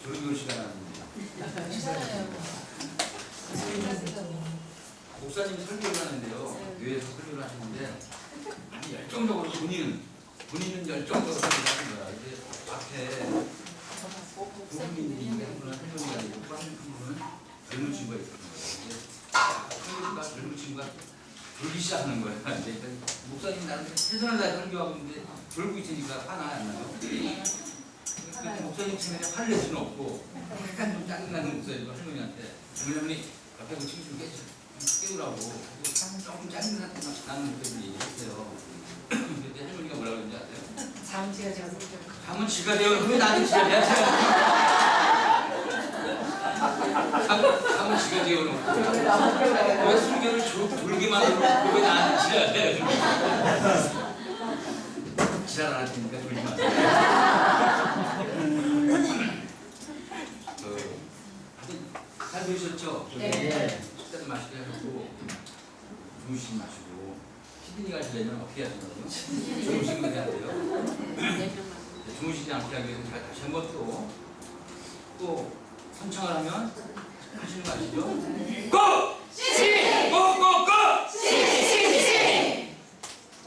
조르교 시간 아닙니다. 목사님이 설교를 하는데요. 교회에서 설교를 하시는데 아주 열정적으로 본인은 열정적으로 설교를 하는 거야. 이제 앞에 부모님이 한 분은 할머니가 있고 또 한 분은 젊은 친구가 있거든요. 설교가 젊은 친구가 졸기 시작하는 거야. 이제 목사님이 나한테 최선을 다해 설교하고 있는데 졸고 있으니까 화나 안 나요? 그래서 목사님 체면에 화를 낼 수는 없고 약간 좀 짜증나는 목사님과 할머니한테 할머니 옆에 그 친구 좀 깨우라고 조금 짜증나는 목사님이 얘기했어요. 그때 할머니가 뭐라고 그랬는지 아세요? 잠은 지가 되어서 잠은 지가 되어 왜 나한테 지가 돼야 잠은 지가 되어 놓고 왜 술교를 졸기만 하고 왜 나한테 지가 돼? 지랄 안 할 테니까 졸기만 잘 보셨죠? 네. 식사도 맛있게 하고 주무시지 마시고 시드니 가시려면 어떻게 하시나요? 주무시면 해야 돼요. 주무시지 않게 하기 위해서 잘 다시 한번 또 선창을 하면 하시는 거 아시죠? 고! 시! 고! 고! 고! 시!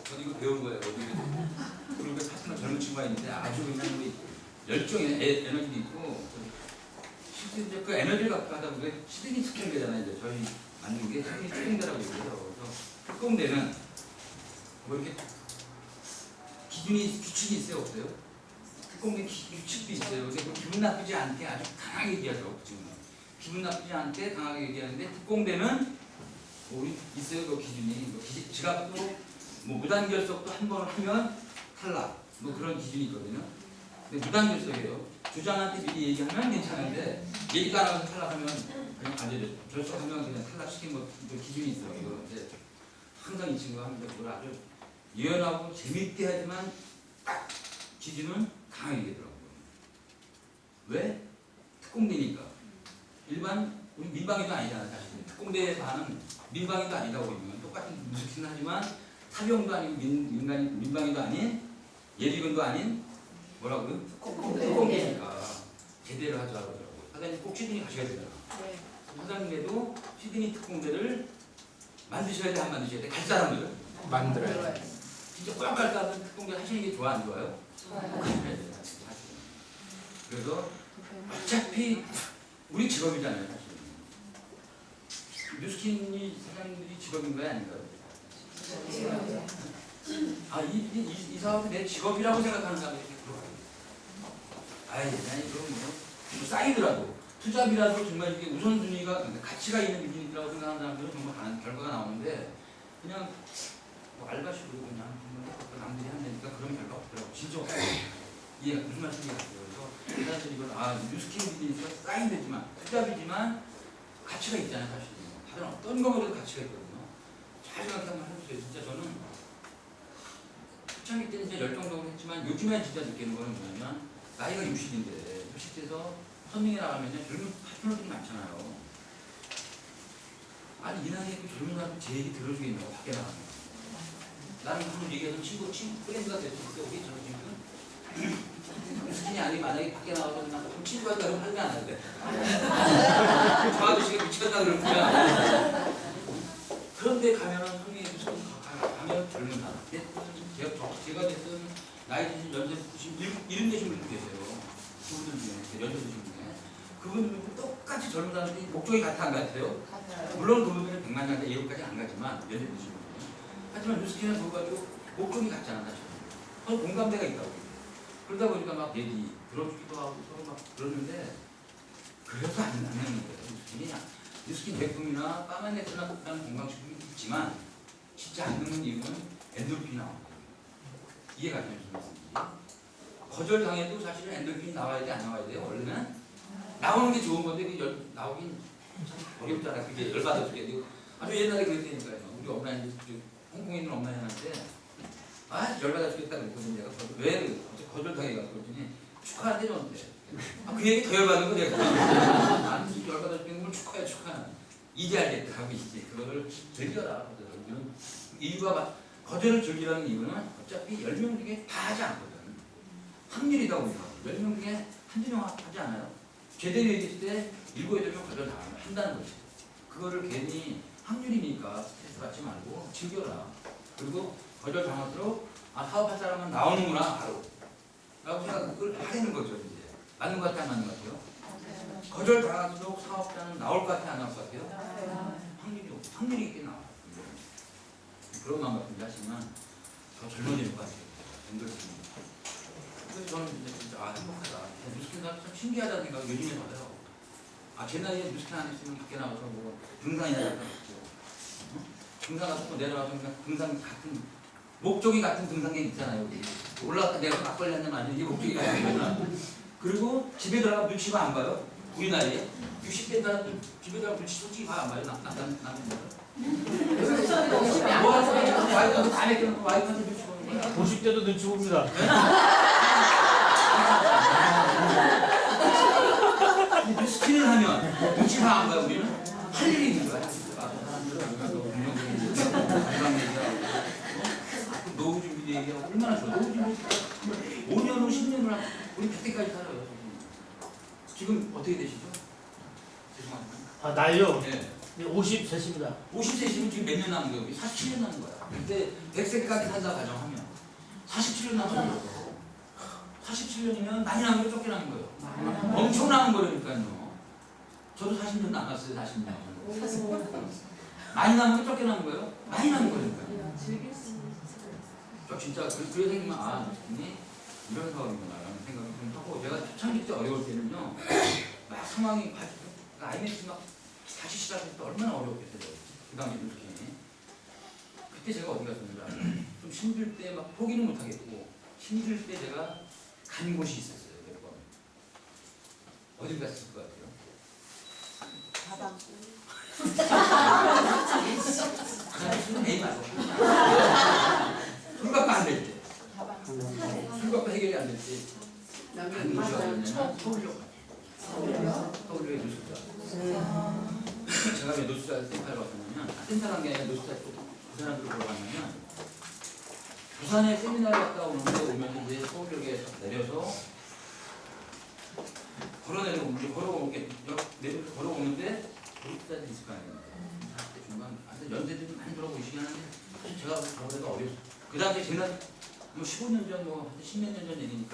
저도 이거 배운 거예요. 그리고 파트너 젊은 친구가 있는데 아주 그냥 우리 열정에 에너지도 있고 실제 그 에너지를 갖고 하다 보니까 시드니 특공대잖아요. 이제 저희 만든 게 시드니 특공대라고 얘기해요. 그래서 특공대는 뭐 이렇게 규칙이 있어요, 없어요? 특공대 규칙도 있어요. 근데 그 기분 나쁘지 않게 아주 강하게 얘기하죠. 지금 기분 나쁘지 않게 강하게 얘기하는데 특공대는 뭐 있어요, 그 기준이. 뭐 지갑도 뭐 무단결석도 한 번 하면 탈락. 뭐 그런 기준이 있거든요. 근데 무단결석이에요. 주장한테 미리 얘기하면 괜찮은데 얘기도 안 하고 탈락하면 그냥 안 되죠. 결석하면 그냥 탈락시킨 뭐 기준이 있어요. 근데 항상 이 친구가 합니다. 그걸 아주 유연하고 재밌게 하지만 딱 기준은 강하게 얘기하더라고요. 왜? 특공대니까. 일반 우리 민방위도 아니잖아요. 사실 특공대에서 하는 민방위도 아니다고 보면 똑같은 무식은 하지만 사병도 아니고 민방위도 아닌 예비군도 아닌 뭐라고요? 특공대니까 제대로 하자 그러더라고요. 사장님 꼭 시드니 가셔야 되잖아. 네. 사장님에도 시드니 특공대를 만드셔야 돼, 안 만드셔야 돼? 갈 사람들 만들어요. 진짜 꽉 갈 사람들 특공대 하시는 게 좋아 안 좋아요? 좋아요. 그래서 어차피 우리 직업이잖아요, 사실. 뉴스킨이 사장님들이 직업인 거야 아닌가요? 이 사업이 내 직업이라고 생각하는 사람들이 들어가요. 아니 그럼 뭐 쌓이더라도 투잡이라도 정말 이게 우선순위가 가치가 있는 일이라고 생각하는 사람들은 정말 가는 결과가 나오는데 그냥 뭐 알바식으로 그냥 남들이 한다니까 그런 결과 없더라고. 진짜 없어요. 이해가 무슨 말씀인지 알아요. 그래서 사실 이건 뉴스킨 비즈니스가 쌓인되지만 투잡이지만 가치가 있잖아요, 사실. 다른 어떤 거보다도 가치가 있거든요. 잘 생각해 한번 해보세요. 진짜 저는 초창기 때는 진짜 열정적으로 했지만 요즘에 진짜 느끼는 거는 뭐냐면 나이가 60인데 60대에서 선명히 나가면 젊은 파트너들이 많잖아요. 아니 이 나이에 그 젊은 사람 제 얘기 들어주겠냐고 밖에 나가면 나는 한번 얘기해서 친구 프렌드가 될 수 있어. 우리 저는 지금 스킨이 아니고 만약에 밖에 나가서 그냥 친구가 되면 할게 안 하는데 저 아저씨가 미쳤다 그럴 거야. 그런데 가면은 형이 가면 젊은 사람. 제가 됐든 나이 드신 연세 70 되신 분들 계세요. 그분들 중에 연세 드신 분에 그분들은 똑같이 젊은 사람들이 목적이 같아 안 같아요? 같아요. 물론 그분들은 100만 년대 예후까지 안 가지만 연세 드신 분은 하지만 뉴스키는 그거가지고 목적이 같잖아 사실. 서로 공감대가 있다고. 그러다 보니까 막 얘기 들어주기도 하고 서로 막 그러는데 그래서 안 나는 거예요. 뉴스킨 제품이나 까만넥스나 다른 건강식품이 있지만 진짜 안 넣는 이유는 엔돌핀이 나옵니다. 이해가 안 되는 말씀인지. 거절당해도 사실은 엔돌핀이 나와야 돼, 안 나와야 돼요? 원래는 나오는 게 좋은 건데 나오긴 참 어렵잖아. 그게 열받아 죽게. 아주 옛날에 그랬다니까요. 우리 엄마한테 홍콩에 있는 엄마한테 열받아 죽겠다 그랬거든요. 내가 왜 거절당해가지고 그랬더니 축하한대 저한테. 그 얘기 더 열받는 거 내가. 아니 열받아 죽겠는 걸 축하해. 이제 알겠다 하고 이제 그거를 즐겨라. 이런 이유가 거절을 즐기라는 이유는 어차피 10명 중에 다 하지 않거든. 확률이다 보니까 10명 중에 한두 명 하지 않아요. 제대로 얘기했을 때 7, 8명 거절 한다는 거지. 그거를 괜히 확률이니까 스트레스 받지 말고 즐겨라. 그리고 거절 당할수록 아 사업할 사람은 나오는구나 바로. 라고 생각을 하는 거죠. 이제 맞는 것 같아요, 안 맞는 것 같아요? 거절 당할수록 사업자는 나올 것 같아요, 안 나올 것 같아요? 확률이 있게 나와요. 그런 마음 같은 게 하시면 더 젊어지는 것 같아요. 연결됩니다. 그래서 저는 진짜 아 행복하다. 뉴스캔 참 신기하다는 생각을 요즘에 받아요. 아 제 나이에 뉴스캔 안 했으면 밖에 나가서 뭐 등산이나 할까 없죠. 등산 가서 또 내려와서 그냥 등산 같은 목적이 같은 등산객 있잖아요. 여기 올라갔다 내가 막 걸렸냐면 아니 이게 목적이 같은 거구나. 그리고 집에 들어가 눈치가 안 봐요. 우리 나이에 60대 사람들 집에 들어가 눈치 솔직히 봐 안 봐요. 남편들. 와이프한테 다 맡겨놓고 와이프한테 눈치 보는 거야. 50대도 눈치 봅니다. 스킨을 하면 눈치 봐 안 봐요. 우리는 할 일이 있는 거야. 건강 얘기하고 노후 준비 얘기하고 얼마나 좋아. 노후 준비 5년 후 10년을 하고 우리 그때까지 살아요. 지금 어떻게 되시죠? 죄송합니다. 아, 나이요? 네. 53입니다. 50세시면 지금 몇 년 남은 거예요? 47년 남은 거야. 그때 100세까지 산다 가정하면 47년 남은 거예요. 47년이면 많이 남은 거 적게 남은 거예요. 엄청 남은 거라니까요. 저도 40년 남았어요. 40년. 많이 남은 거 적게 남은 거예요? 많이 남은 거니까요. 저 진짜 그래 생기면 아 이런 사업이구나 라는 생각을 좀 하고 제가 초창기 때 어려울 때는요 막 상황이 IMF 막 다시 시작할 때 얼마나 어려웠겠어요. 그 당시에 특히 그때 제가 어디 갔었는지 알아요? 좀 힘들 때 막 포기는 못하겠고 힘들 때 제가 간 곳이 있었어요. 몇 번. 어딜 갔을 것 같아요? 가방. 술은 매일 마셔. 술 갖고 안 될 때. 술 갖고 해결이 안 될 때. 간 곳이 어디냐면 서울역. 서울역에 노숙자. 제가 왜 노숙자 센터를 갔었냐면 센터란 게 아니라 노숙자 그 사람들을 보러 갔냐면 부산에 세미나를 갔다 오는데 오면 이제 서울역에 내려서 걸어오는데 노숙자들이 있을 거 아니에요. 40대 중반, 연세들이 많이 돌아보시긴 하는데 사실 제가 저보다 어려웠어요. 그 당시에 제가 뭐 15년 전, 뭐 10몇 년 전 얘기니까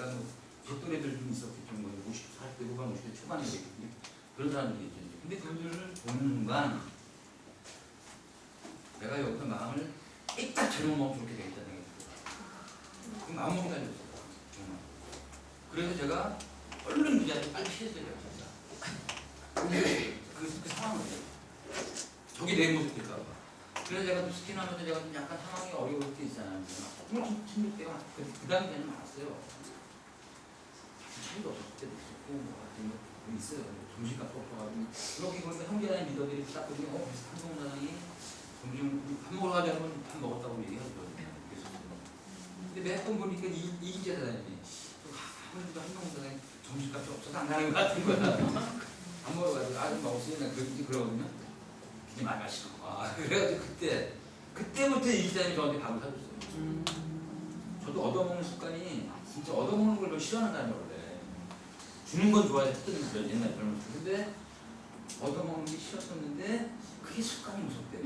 제 또래들 좀 있었겠죠. 뭐 40대 후반, 50대 초반에 있겠군요. 그런 사람들이 있죠. 근데 그들을 보는 순간 내가 여기서 마음을 삐딱 젊어먹으면 좋게 되겠다는 생각이 들어요. 그 마음먹이 달렸어요. 정말. 그래서 제가 얼른 그 자리에 빨리 피했어요. 그 상황을 저기 내 모습일까 봐. 그래서 제가 또 스킨하면서 제가 좀 약간 상황이 어려울 때 있잖아요. 정말 힘들 때가 그 당시에는 많았어요. 차이도 없었을 때도 있었고 뭐 같은 거 있어요. 점심값도 없어가지고 그렇게 보니까 형제나 리더들이 딱 보면 한동훈 사장이 점심 밥 먹으러 가자면 밥 먹었다고 얘기하죠. 근데 매번 보니까 이기재 사장님이 한동훈 사장이 점심값이 없어서 안 가는 것 같은 거야. 밥 먹으러 가지고 아주 먹었으니 난 그러거든요. 그게 많이 마시고 그래가지고 그때부터 이기재님이 저한테 밥을 사줬어요. 저도 얻어먹는 습관이 진짜 얻어먹는 걸 별로 싫어하는 사람이에요. 원래 주는 건 좋아했던 옛날 젊었을 때. 근데 얻어먹는 게 싫었었는데 그게 습관이 무섭대요.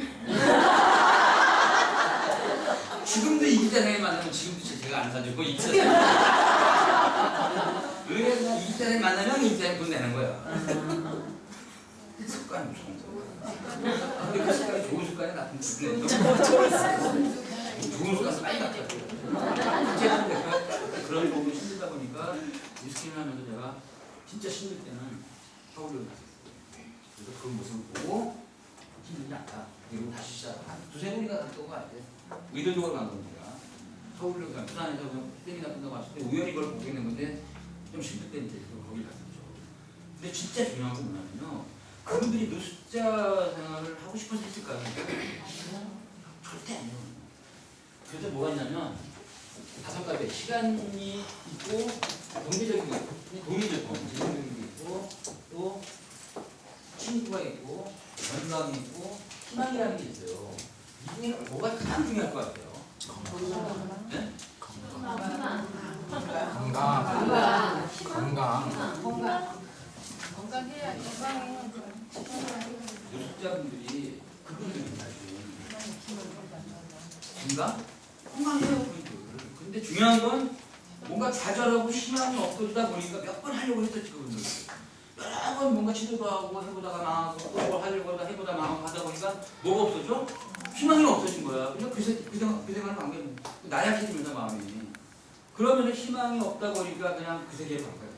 지금도 이기자생이 만나면 지금도 제가 안 사주고 이기자생 왜 그냥 이기자생 만나면 이기자생 돈 내는 거야. 습관이 무서운 거야. 근데 그 습관이 좋은 습관이 나쁜 습관이 좋은 습관은 빨리 바뀌었어요. 그런 부분이 힘들다 보니까 위스키를 하면서 제가 진짜 힘들 때는 서울로 갔었어요. 그래서 그 모습을 보고 힘들지 않다. 그리고 다시 시작. 한 두세 번이나 갔던 것 같아요. 의도적으로 간 겁니다. 서울로 가 부산에서 세미나 끝나고 왔을 때 우연히 그걸 보게 된 건데 좀 힘들 때 이제 거기 갔었죠. 근데 진짜 중요한 건 뭐냐면요. 그분들이 노숙자 생활을 하고 싶어서 했을까요? 절대 아니에요. 그래서 뭐가 있냐면 5가지 시간이 있고 경제적인 게 있고 돈이죠. 재정적인 게 있고 또 친구가 있고 건강이 있고 희망이라는 게 있어요. 이 중에 뭐가 가장 중요할 것 같아요? 네? 건강. 노숙자분들이 그분들이 건강? 건강해요 그분들. 근데 중요한 건 뭔가 좌절하고 희망이 없어지다 보니까 몇 번 하려고 했었지 그분들. 여러 번 뭔가 시도도 하고 해보다가 망하고 또 하려고 하다 해보다 망하고 하다 보니까 뭐가 없어져? 희망이 없어진 거야. 그냥 그 생활을 간 게 나약해지면서 마음이. 그러면 희망이 없다 보니까 그냥 그 세계로 간 거야.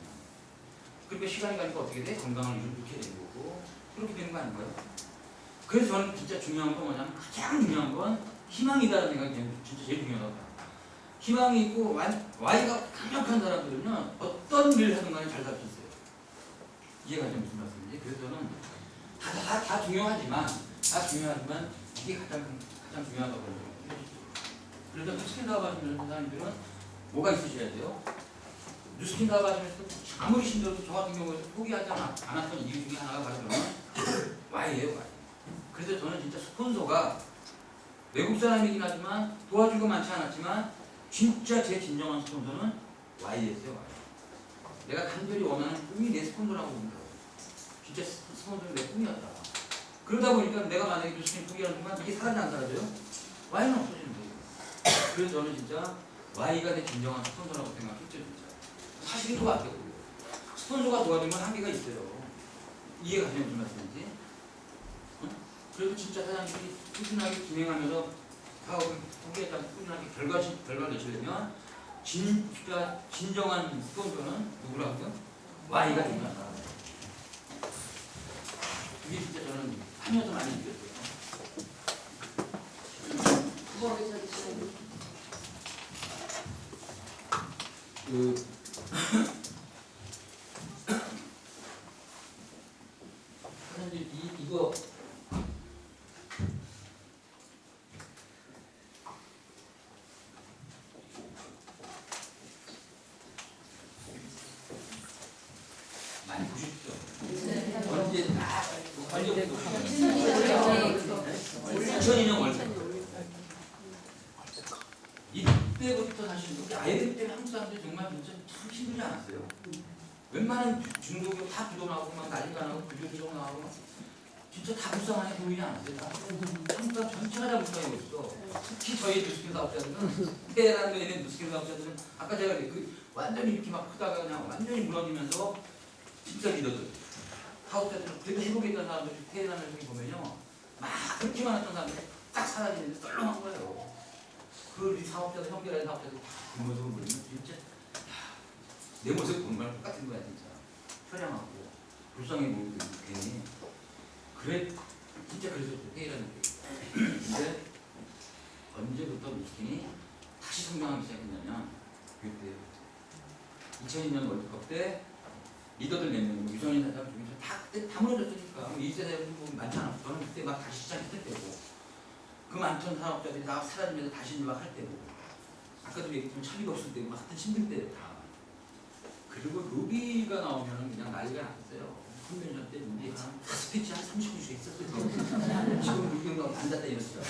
그러니까 시간이 가니까 어떻게 돼? 건강을 잃게 되는 거고 그렇게 되는 거 아닌가요? 그래서 저는 진짜 중요한 건 뭐냐면 가장 중요한 건 희망이다라는 생각이 진짜 제일 중요하다고 봐요. 희망이 있고 Y가 강력한 사람들은요 어떤 일을 하든 간에 잘 살 수 있어요. 이해가 좀 무슨 말씀인지. 그래서 저는 다 중요하지만 이게 가장 중요하다고 봐요. 그래서 뉴스킨 사업 하시는 사람들은 뭐가 있으셔야 돼요? 뉴스킨 사업 하시면서 아무리 힘들어도 저 같은 경우에 포기하지 않았던 이유 중에 하나가 바로 저는 Y예요. Y. 그래서 저는 진짜 스폰서가 외국 사람이긴 하지만 도와준 거 많지 않았지만 진짜 제 진정한 스폰서는 Y였어요. Y. 내가 간절히 원하는 꿈이 내 스폰서라고 봅니다. 진짜 스폰서는 내 꿈이었다. 그러다 보니까 내가 만약에 뉴스킨 포기하는 순간 이게 사라져 안 사라져요? Y는 없어지는 거예요. 그래서 저는 진짜 Y가 내 진정한 스폰서라고 생각했죠. 진짜. 사실인 것 같아요. 스폰서가 도와주면 한계가 있어요. 이해가 되는 무슨 말씀인지. 그래도 진짜 사장님이 꾸준하게 진행하면서 사업을 포기했다고 꾸준하게 결과를 내시려면 진짜 진정한 스폰서는 누구라고요? Y가 된다. 그게 진짜 저는 하면서 많이 느꼈어요. 사장님 이거 많이 보셨죠? 언제 관리되고 2002년 월드 이때부터 사실 우리 아이들 때문에 한국 사람들이 정말 진짜 참 힘들지 않았어요. 웬만한 중도교 다 부도 나오고 막 난리가 나고 부도 나오고 진짜 다 불쌍하게 보이지 않았어요. 한국 사람 전체가 다 불쌍해 보였어. 특히 저희 뉴스킨 사업자들은 테헤란에 있는 뉴스킨 사업자들은 아까 제가 완전히 이렇게 막 크다가 그냥 완전히 무너지면서 진짜 리더들 사업자들은 그래도 해보겠다는 사람들이 테헤란을 보면요 막 그렇게 많았던 사람들이 딱 사라지는데 썰렁한 거예요. 그 사업자들 형제라는 사업자들 그 모습을 보면 진짜 내 모습 보는 거랑 똑같은 거야 진짜. 처량하고 불쌍해 보이고 괜히 그래 진짜 그랬었죠 테헤란은. 근데 언제부터 뉴스킨이 다시 성장하기 시작했냐면 그때 2002년 월드컵 때 리더들 몇 명, 유성인 사람 중에서 다 무너졌으니까 이 세대는 뭐 많지 않았고 저는 그때 막 다시 시작했을 때고 그 많던 사업자들이 다 사라지면서 다시 막 할 때고 아까도 얘기했지만 차비가 없을 때고 막 하여튼 힘들 때 다. 그리고 루비가 나오면 그냥 난리가 났어요. 컨벤션 때 루비가 스피치 한 30분씩 있었어요. 지금 루비가 앉았다 이랬어요.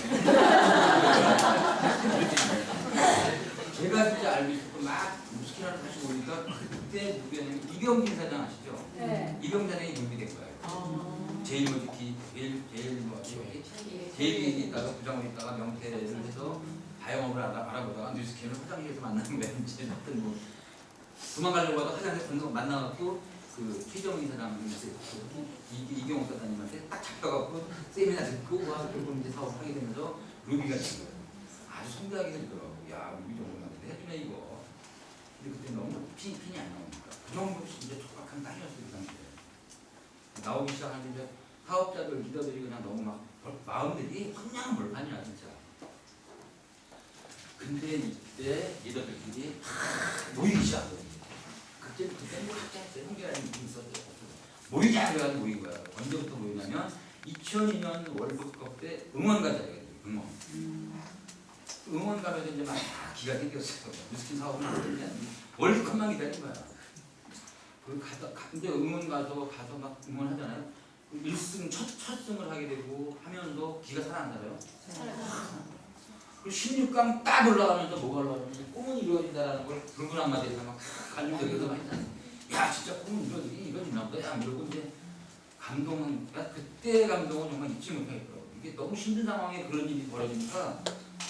제가 진짜 알고 있었고 막 무스키나를 다시 보니까 그때 누구였냐면 이경진 사장 아시죠? 네. 이경진 사장이 누비 된 거예요. 제일 먼저 제일 있다가 부장으로 있다가 명태를 해서 다영업을 알아보다가 뉴스킨을 화장실에서 만나는 거예요. 이제 하여튼 뭐 도망가려고 하다가 화장실에서 만나갖고 그 최정희 사장 이경호 사장님한테 딱 잡혀갖고 세미나 듣고 와 결국 이제 사업을 하게 되면서 루비가 된 거예요. 아주 성대하게 되더라고. 야 루비 정도한테 해주네 이거. 근데 그때 너무 핀이 안 나오니까 그 정도 진짜 촉박한 땅이었어요 그 당시에. 나오기 시작하는데 사업자들 리더들이 그냥 너무 막 마음들이 황량한 벌판이야 진짜. 근데 이때 리더들끼리 모이기 시작하거든요. 그때는 각자 형제라는 느낌이 있었어요. 모이자 그래가지고 모인 거야. 언제부터 모이냐면 2002년 월드컵 때 응원 가자예요. 응원 가면서 이제 막 기가 생겼어요. 뉴스킨 사업은 안 되냐. 월드컵만 기다린 거야. 근데 응원 가서 막 응원하잖아요. 1승 첫 승을 하게 되고 하면서 기가 살아난다고요. 16강 딱 올라가면서 뭐가 올라가면 꿈은 이루어진다라는 걸 붉은 한마디에서 막 간중적에서 막 했잖아요. 야 진짜 꿈은 이루어지나 보다 야 이러고 이제 감동은 그러니까 그때 감동은 정말 잊지 못하겠더라고요. 이게 너무 힘든 상황에 그런 일이 벌어지니까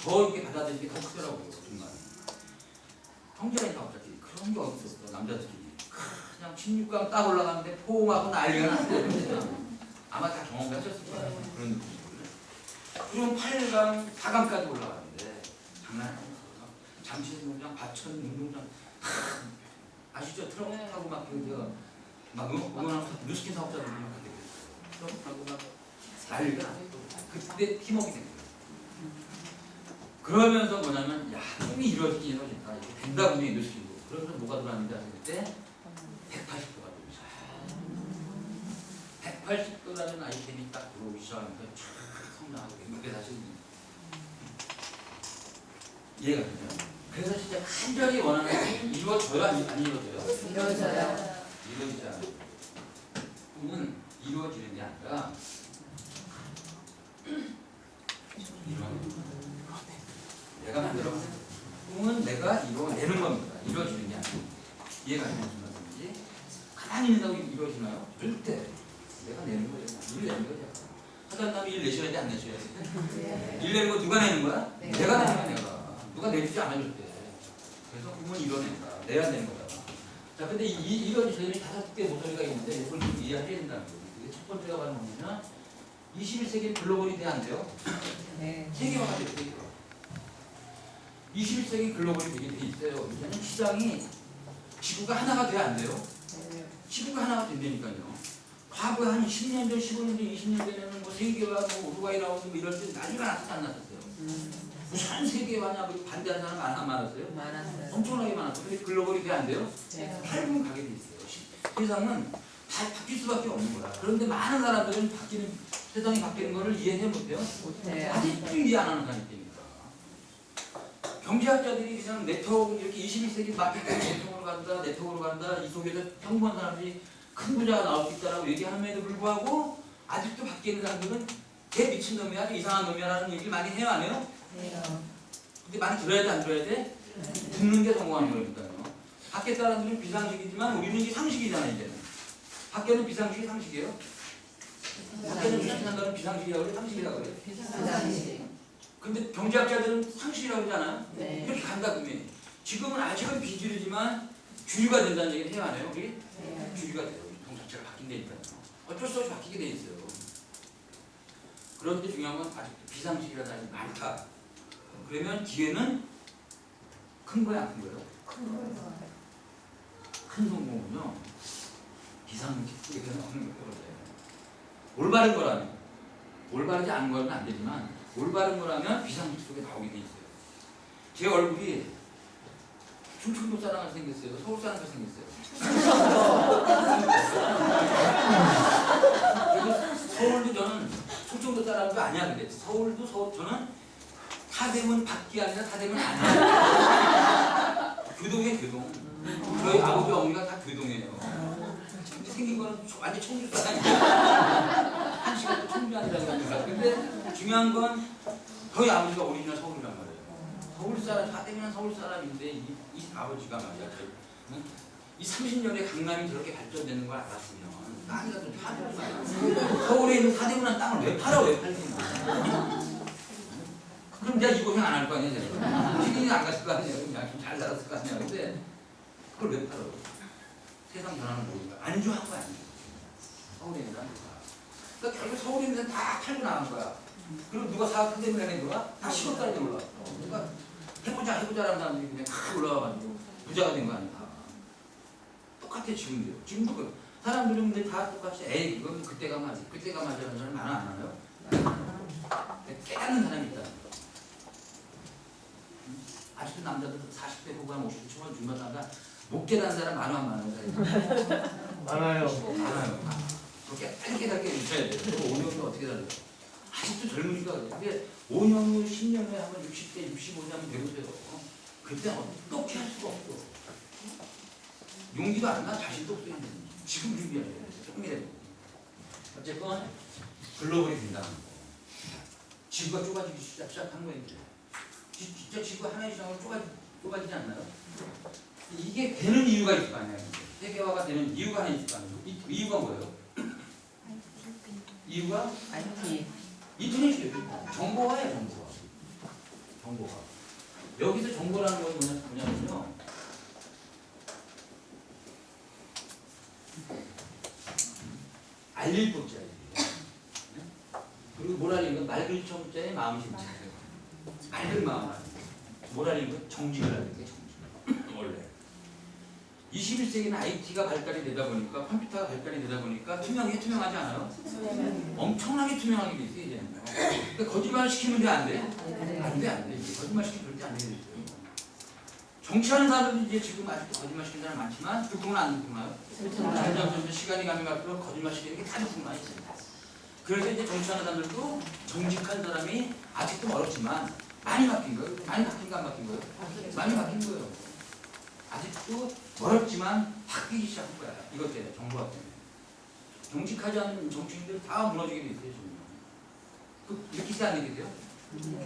더 이렇게 받아들이기 더 크더라고요. 정말 형제라니까 갑자기 그런 게 어딨었어. 남자들끼리 그냥 16강 딱 올라가는데 포옹하고 난리가 났어요. 아마 다 경험하셨을 거예요. 그런 느낌을. 그럼 8강, 4강까지 올라가는데 장난 아니에요. 잠실 운동장, 과천 운동장 아시죠? 트럭 타고 막 응원하고 뉴스킨 사업자들이 막 그렇게 트럭 타고 막 난리가 났어요. 그때 팀워크가 된 거예요. 그러면서 뭐냐면 야 꿈이 이루어지긴 이루어진다. 이게 된다 분명히 뉴스킨도. 그러면서 뭐가 들어왔는지 아세요? 그때 180도가 들어오죠. 180도라는 아이템이 딱 들어오기 시작하니까 촥 성장하고 그게 사실 이해가 되죠. 그래서 진짜 간절히 원하는 꿈이 이루어져요? 안 이루어져요? 이루어져요. 이루어지지 않아요. 꿈은 이루어지는 게 아니라 내가 만들어가는 꿈은 내가 이루어내는 겁니다. 이루어지는 게 아니고 이해가 되는 말씀인지 가만히 있는다고 이루어지나요? 절대 내가 내는 거죠. 일 내는 거죠. 하던 남이 일 내셔야 돼, 안 내셔야 돼? 일 내는 거 누가 내는 거야? 네. 내가 내는 거야. 내가 누가 내주지 않아줄 때. 그래서 꿈은 이뤄낸다. 내야 되는 거잖아. 자, 근데 이루어지려면 5개 모서리가 있는데 이걸 좀 이해해야 된다는 거예요. 이게 첫 번째가 바로 뭐냐면 21세기 글로벌이 돼야 안 돼요? 네. 세계화가 돼요. 세계화. 21세기 글로벌이 되게 돼 있어요. 이제는 시장이 지구가 하나가 돼야 안 돼요? 지구가 하나가 된다니까요. 과거에 한 10년 전, 15년 전, 20년 전에는 뭐 세계화, 뭐 우루과이 나오고 뭐 이럴 때 난리가 났었어, 안 났었어요? 무슨 세계화냐, 뭐 반대하는 사람 안 많았어요? 많았어요. 엄청나게 많았어요. 근데 글로벌이 돼야 안 돼요? 네. 8분 가게 돼 있어요. 세상은 다 바뀔 수밖에 없는 거야. 그런데 많은 사람들은 세상이 바뀌는 거를 이해해 못해요. 네. 아직도 이해 안 하는 사람이 때문에. 경제학자들이 그냥 네트워크 이렇게 21세기 마케팅 네트워크로 간다, 네트워크로 간다, 이 속에서 평범한 사람들이 큰 부자가 나올 수 있다라고 얘기함에도 불구하고 아직도 밖에 있는 사람들은 걔 미친놈이야, 아주 이상한 놈이야라는 얘기를 많이 해요, 안 해요? 네. 근데 많이 들어야 돼, 안 들어야 돼? 듣는 게 성공하는 거니까요. 밖에 사람들은 비상식이지만 우리는 이게 상식이잖아, 이제는. 밖에는 비상식이 상식이에요? 밖에는 주식한다는 비상식이라고 그래, 상식이라고 그래. 비상식. 근데 경제학자들은 상식이라고 그러잖아요. 네. 이렇게 간다 그러면 지금은 아직은 비주류지만 주류가 된다는 얘기를 해야 하네요. 우리 네. 주류가 돼요. 동 자체가 바뀐다니까요. 어쩔 수 없이 바뀌게 돼 있어요. 그런데 중요한 건 아직 비상식이라는 사람이 많다. 그러면 기회는 큰 거야, 안 큰 거예요? 큰 성공은요. 비상식에 나오는 거예요. 올바른 거라면 올바르지 않은 거는 안 되지만 올바른 거라면 비상식 속에 나오게 돼 있어요. 제 얼굴이 충청도 사람같이 생겼어요. 서울 사람같이 생겼어요. 서울도 저는 충청도 사람도 아니야. 근데 서울도 저는 타대문 밖이 아니라 타대문 아니야. 교동이에요, 교동. 저희 아버지 어머니가 다 교동이에요. 생긴 거는 완전 청주 사람이에요. 한 시간도 청주 아니라고 합니다. 근데 중요한 건 저희 아버지가 오리지널 서울이란 말이에요. 서울 사람, 타대문은 서울 사람인데 이 아버지가 말이야. 이 30년에 강남이 저렇게 발전되는 걸 알았으면 땅이가 좀 파지 마요. 서울에 있는 사대문한 땅을 왜 팔아? 왜 팔지? 그럼 내가 이 고생 안 할 거 아니야? 시민이 안 갔을 거 아니야? 그냥 좀 잘 살았을 거 아니야? 근데 그걸 왜 팔아? 세상 변화는 모르니까 안주한 거 아니야? 서울에 있는 사람 그러니까 결국 서울에 있는 사람 다 팔고 나간 거야. 그리고 누가 사업 때문에 낸 거야? 다 시골 사람이 올라왔어. 그러니까 해보자라는 사람들이 그냥 다 올라와가지고 부자가 된 거 아니야? 똑같아 지금도요. 지금도 그 사람들은 근데 다 똑같이 에이 그건 그때가 맞아. 그때가 맞아라는 사람 많아 안 하나요? 깨닫는 사람이 있다. 아직도 남자들 40대 후반 50대 초반 중반마다 못 깨닫는 사람 많아 안 많아요? 많아요. 많아요. 그렇게 빨리 깨닫게 해줘야 돼요. 5년 후에 어떻게 달라요? 아직도 젊으니까 그래요. 근데 5년 후, 10년 후에 한번 60대, 65세 한번 되보세요. 그때 어떻게 할 수가 없어. 용기도 안 나, 자신도 없어요. 지금 준비해야 돼요. 조금이라도. 어쨌건 글로벌이 된다는 거. 지구가 좁아지기 시작한 거예요. 진짜 지구가 하나의 시장으로 좁아지지 않나요? 이게 되는 이유가 있을 거 아니에요. 세계화가 되는 이유가 하나 있을 거 아니에요. 이 이유가 뭐예요? 이유가 IT. 인터넷이에요. 정보화예요, 정보화. 정보화. 여기서 정보라는 건 뭐냐면요. 알릴 법자예요. 그리고 뭐라는 건 맑을 청자에 마음 심자예요. 맑은 마음. 뭐라는 건 정직을 하는 게 정직. 원래. 21세기는 IT가 발달이 되다 보니까 컴퓨터가 발달이 되다 보니까 투명하지 않아요? 엄청나게 투명하게 돼 있어요 이제는. 근데 거짓말 시키면 돼 안 돼? 안 돼. 이제 거짓말 시키면 절대 안 되겠어요. 정치하는 사람들이 이제 지금 아직도 거짓말 시키는 사람 많지만 듣고는 안 듣고나요? 점점 시간이 가면 갈수록 거짓말 시키는 게 다 듣고나 있습니다. 그래서 이제 정치하는 사람들도 정직한 사람이 아직도 어렵지만 많이 바뀐 거예요. 많이 바뀐 거 안 바뀐 거예요? 많이 바뀐 거예요. 아직도 어렵지만 바뀌기 시작한 거야. 이것 때문에, 정보화 때문에. 정직하지 않은 정치인들 다 무너지게 돼 있어요, 지금. 느끼지 않으세요?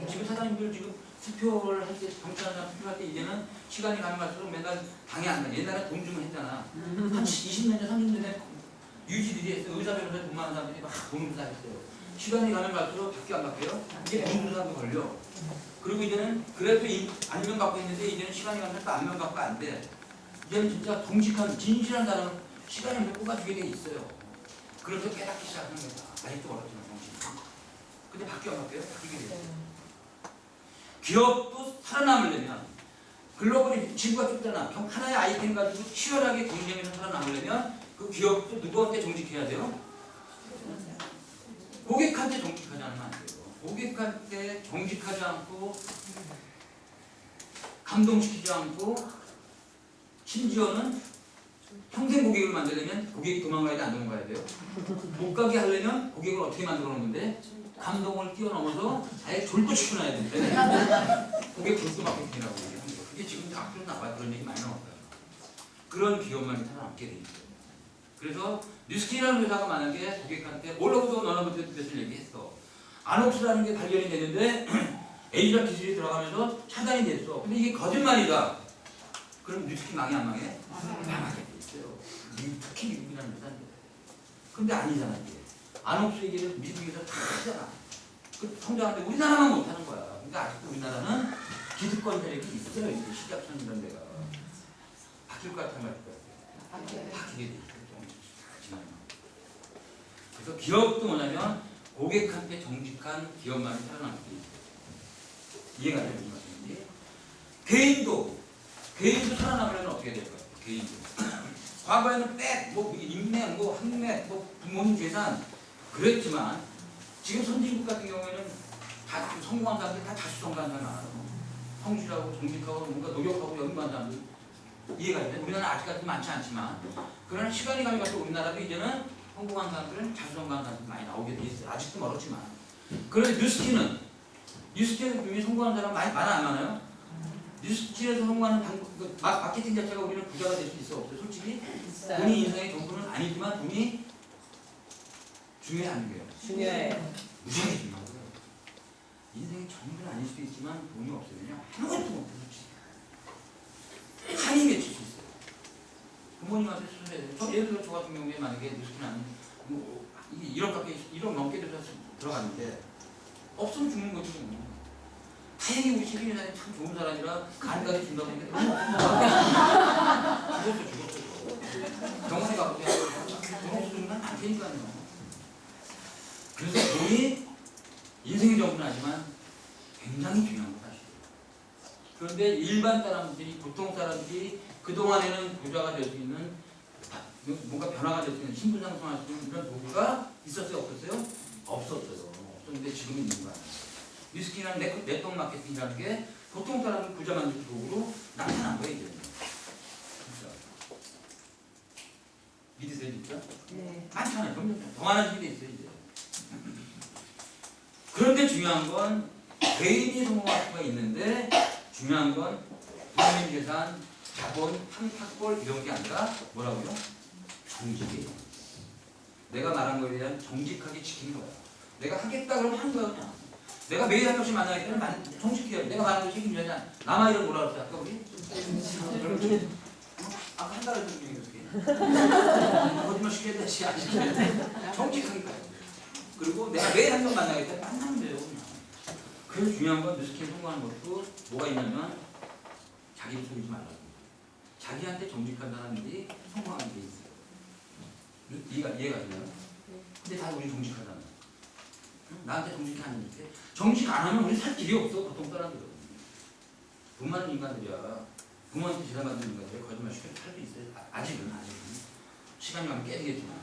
지금 사장님들 지금 투표를 할 때, 정치하는 사람 투표할 때 이제는 시간이 가면 갈수록 맨날 당이 안 가. 옛날에 돈 주면 했잖아. 한 20년 전, 30년 전에 유지들이 했어요. 의사, 변호사 돈 많은 사람들이 막 돈을 다 했어요. 시간이 가면 갈수록 바뀌어 안 바뀌어요? 이게 돈 주는 사람도 걸려. 그리고 이제는 그래도 안면 갖고 있는데 이제는 시간이 가면 또 안면 갖고 안 돼. 이제는 진짜 정직한 진실한 사람은 시간이 몇 뽑아주게 돼 있어요. 그래서 깨닫기 시작하는 거다. 아직도 어렵지만 정신. 근데 바뀌어 안 바뀌어요? 바뀌게 돼요. 기업도 살아남으려면 글로벌이 지구가 좁잖아. 하나의 아이템 가지고 치열하게 경쟁해서 살아남으려면 그 기업도 누구한테 정직해야 돼요? 고객한테 정직하지 않으면 안 돼요. 고객한테 정직하지 않고 감동시키지 않고 심지어는 평생 고객을 만들려면 고객이 도망가야 돼, 안 도망가야 돼요? 못 가게 하려면 고객을 어떻게 만들어 놓는데 감동을 뛰어넘어서 아예 졸도시켜놔야 되는데 고객 졸도 마케팅이라고 얘기하는 거예요. 그게 지금 앞으로 나와요. 그런 얘기 많이 나왔어요. 그런 기업만 살아남게 돼 있어요. 그래서 뉴스킨이라는 회사가 만약에 고객한테 올라오도 너나부터 뜻을 얘기했어. 아녹스라는 게 발견이 되는데 에이즈라 기술이 들어가면서 차단이 됐어. 근데 이게 거짓말이다. 그럼 뉴스킨 망해 안 망해? 망하게 돼 있어요. 특히 미국이라는 회사인데. 근데 아니잖아 이게. 아녹스 얘기를 미국에서 다 하잖아. 그 성장하는데 우리나라만 못하는 거야. 그러니까 아직도 우리나라는 기득권 세력이 있어요. 이제 시작하는 이런 데가. 바뀔 것 같아 말일 것 같아. 바뀌게 돼 있어요. 그래서 기업도 뭐냐면 고객한테 정직한 기업만이 살아남게 돼 있어요. 이해가 되는 말씀인지. 개인도 살아남으려면 어떻게 될까요? 개인도. 과거에는 인맥, 학맥, 부모님 재산 그랬지만 지금 선진국 같은 경우에는 다 성공한 사람들 다 다수성공한 사람이 많아요. 성실하고 정직하고 뭔가 노력하고 연구한 사람들 이해가 되네. 우리나라는 아직까지 많지 않지만 그러나 시간이 가면 갈수록 우리나라도 이제는 성공한 사람들은 자수성가한 사람들이 많이 나오게 돼 있어요. 아직도 멀었지만. 그런데 뉴스킨은 중에 성공한 사람 많아 안 많아요? 뉴스킨에서 성공하는 마케팅 자체가 우리는 부자가 될 수 있어 없어요? 솔직히 돈이 인생의 전부는 아니지만 돈이 중요해 안 중요해요? 중요해요. 무지하게 중요한 거예요. 인생의 전부는 아닐 수도 있지만 돈이 없으면 아무것도 못해 솔직히. 한이 맺힐 수 있어요. 부모님한테 수술해야 돼요. 예를 들어 저 같은 경우에 만약에 뉴스킨 아닌 이게 1억 넘게 들어갔는데 없으면 죽는 거지 뭐. 다행히 우리 최빈 회장님 참 좋은 사람이라 간까지 준다고 했는데 죽었어. 병원에 가고 병원 수준은 안 되니까요. 그래서 돈이 인생의 전부는 아니지만 굉장히 중요한 거 사실이에요. 그런데 일반 사람들이, 보통 사람들이 그동안에는 부자가 될 수 있는 뭔가 변화가 될 수 있는 신분 상승할 수 있는 이런 도구가 있었어요? 없었어요? 없었어요. 없었는데 지금은 있는 거 아니에요. 뉴스킨이나 네트워크 마케팅이라는 게 보통 사람을 부자 만드는 도구로 나타난 거예요. 이제. 진짜. 믿으세요 진짜? 네. 많잖아요. 점점 더 많아지게 돼 있어요 이제. 그런데 중요한 건 개인이 성공할 수가 있는데 중요한 건 부모님 재산, 자본, 학벌 이런 게 아니라 뭐라고요? 정직이에요. 내가 말한 거에 대한 정직하게 지키는 거야. 내가 하겠다 그러면 하는 거야 그냥. 내가 매일 한 명씩 만나기 때문에 정직해야 돼. 내가 말하는 거 책임져야 남아 이런 뭐라 그랬어 아까 우리? 아까 한 달에 좀 얘기했어. 거짓말 시켜야 돼. 안 시켜야 돼. 정직하게 가요. 그리고 내가 매일 한 명 만나겠다. 만나면 돼요. 그냥. 그래서 중요한 건 뉴스킨 성공하는 것도 뭐가 있냐면 자기를 속이지 말라고. 자기한테 정직한 사람들이 성공하는 게 있어요. 이해가 되나요? 근데 다 우리 정직하잖아. 나한테 정직이 아닌데 정직 안 하면 우리 살 길이 없어. 보통 사람들은 돈 많은 인간들이야. 부모한테 지단 받는 인간들이 거짓말 시켜 살 수 있어요. 아직은 시간이 가면 깨지겠지만.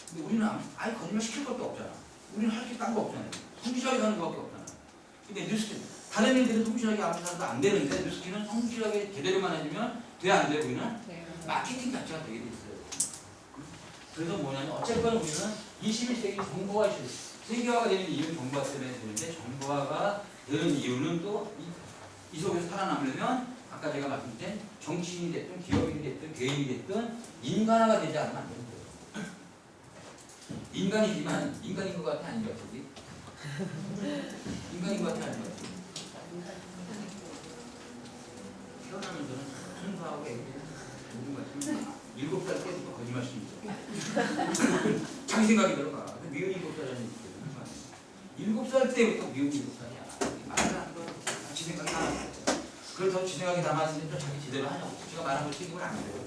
근데 우리는 아예 거짓말 시킬 것도 없잖아. 우리는 할 게 딴 거 없잖아요. 성실하게 사는 것밖에 없잖아. 근데 뉴스킨 다른 일들은 성실하게 아무리 살아도 안 되는데 뉴스킨은 성실하게 제대로만 해주면 돼 안 돼? 우리는 마케팅 자체가 되게 돼 있어요. 그래서 뭐냐면 어쨌건 우리는 21세기 정보화 시대 세계화가 되는 이유는 정보화 때문에 되는데 정보화가 되는 이유는 또 이 속에서 살아남으려면 아까 제가 말씀드린 정치인이 됐든 기업인이 됐든 개인이 됐든 인간화가 되지 않으면 안 되는 거예요. 인간이지만 인간인 것 같아 아닌 것 같아? 인간인 것 같아 아닌 것 같아? 태어나면서는 순수하고 애기는 모든 것 같으면 7살 때부터 거짓말 시키죠. 자기 생각이 들어가. 미운 7살이라는 얘기 7살 때부터 미운 7살이야. 말을 안 들어. 지 생각이 남았어요. 그래서 지 생각이 남았으니까 또 자기 제대로 하냐고. 제가 말한 걸 책임을 안 져요.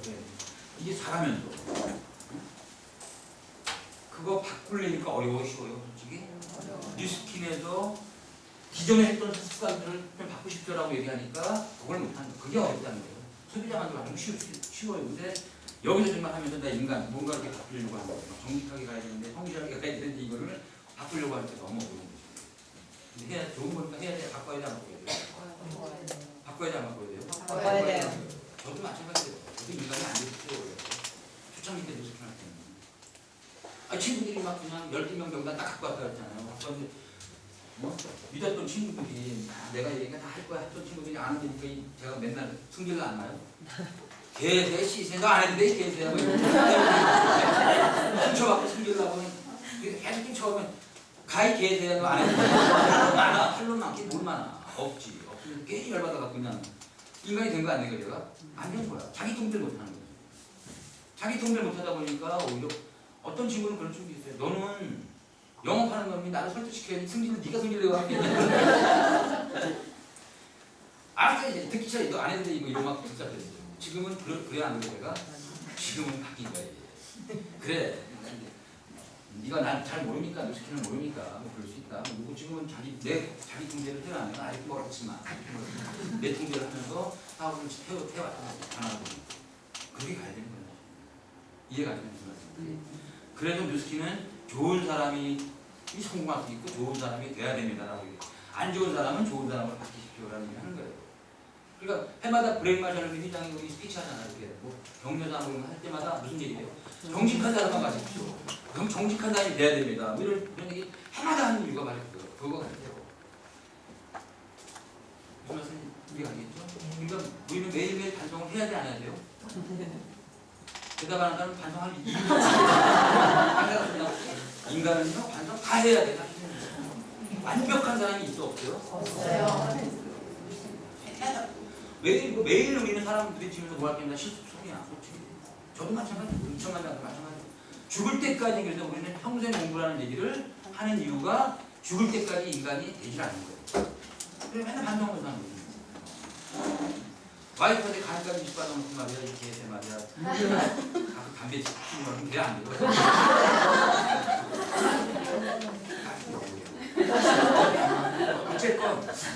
이게 잘하면서. 그거 바꾸려니까 어려워, 쉬워요, 솔직히? 뉴스킨에서 기존에 했던 습관들을 좀 바꾸십시오라고 얘기하니까 그걸 못하는 거예요. 그게 어렵다는 거예요. 소비자 만들기 쉬워요. 근데 여기서 정말 하면서 나 인간, 뭔가 이렇게 바꾸려고 하는 거예요. 정직하게 가야 되는데, 성실하게 가야 되는데 이거를 바꾸려고 할 때 너무 어려운 거죠. 근데 해야 좋은 거니까 해야 돼. 바꿔야 돼, 안 바꿔야 돼? 바꿔야 돼, 안 바꿔야 돼요? 바꿔야 돼요. 저도 마찬가지예요. 저도 인간이 안 됐어요. 초창기 때도 그렇게 할 때는. 친구들이 막 그냥 12명 명단 딱 갖고 왔다 그랬잖아요. 그런데 뭐 믿었던 친구들이 내가 얘기가 다 할 거야 했던 친구들이 안 하니까 제가 맨날 승질을 안 나요. 개새 시새 너 안 했는데 개새야. 훔쳐갖고 승질 나고 계속 훔쳐오면 가히 개새야 너 안 했는데 할로 많아. 할로 많게 뭘 많아. 없지. 없으면 괜히 열받아갖고 그냥 인간이 된 거 안 된 거 내가? 안 된 거야. 자기 통제를 못하는 거야. 자기 통제를 못하다 보니까 오히려 어떤 친구는 그런 친구 있어요. 너는 영업하는 놈이 나를 설득시켜야지 승질을 네가 승질내고 하면 알았어 이제 듣기 싫어. 너 안 했는데 이거 막 듣자랬어. 지금은 그래 안 그래 내가? 지금은 바뀐 거야 이제. 그래. 네가 난 잘 모르니까 너 스킬을 모르니까 뭐 그럴 수 있다. 뭐 누구 지금은 자기 통제를 해야 하는 건 아직 모르겠지만 내 통제를 하면서 사업을 해왔다. 하나도 그렇게 가야 되는 거야. 이해가 되는 말씀. 그래서 뉴스킨은 좋은 사람이 성공할 수 있고 좋은 사람이 돼야 됩니다라고 얘기해요. 안 좋은 사람은 좋은 사람으로 바뀌십시오라는 얘기를 하는 거예요. 그러니까 해마다 브레인 마샬 회장이 우리 스피치 하잖아요. 이렇게 뭐 격려사 할 때마다 무슨 얘기예요? 정직한 사람만 가십시오. 그럼 정직한 사람이 돼야 됩니다. 뭐 이런 얘기 해마다 하는 이유가 바로 그거 같아요. 무슨 말씀 이해가겠죠? 그러니까 우리는 매일매일 반성을 해야 돼 안 해야 돼요? 대답하는 사람은 반성할 이유가 없어요. 인간은요 반성 다 해야 돼. 완벽한 사람이 있어 없어요? 없어요. 매일 우리는 사람들이 지면서 뭐 할 때마다 실수 소리야. 저도 마찬가지고 2천만 명도 마찬가지고 죽을 때까지 그래서 우리는 평생 공부라는 얘기를 하는 이유가 죽을 때까지 인간이 되질 않는 거예요. 그래서 맨날 반성하면서 하는 거예요. 와이프한테 간까지 집어넣는 말이야 이렇게 해서 말이야. 가끔 담배 피우는 거는 그래 안 되거든.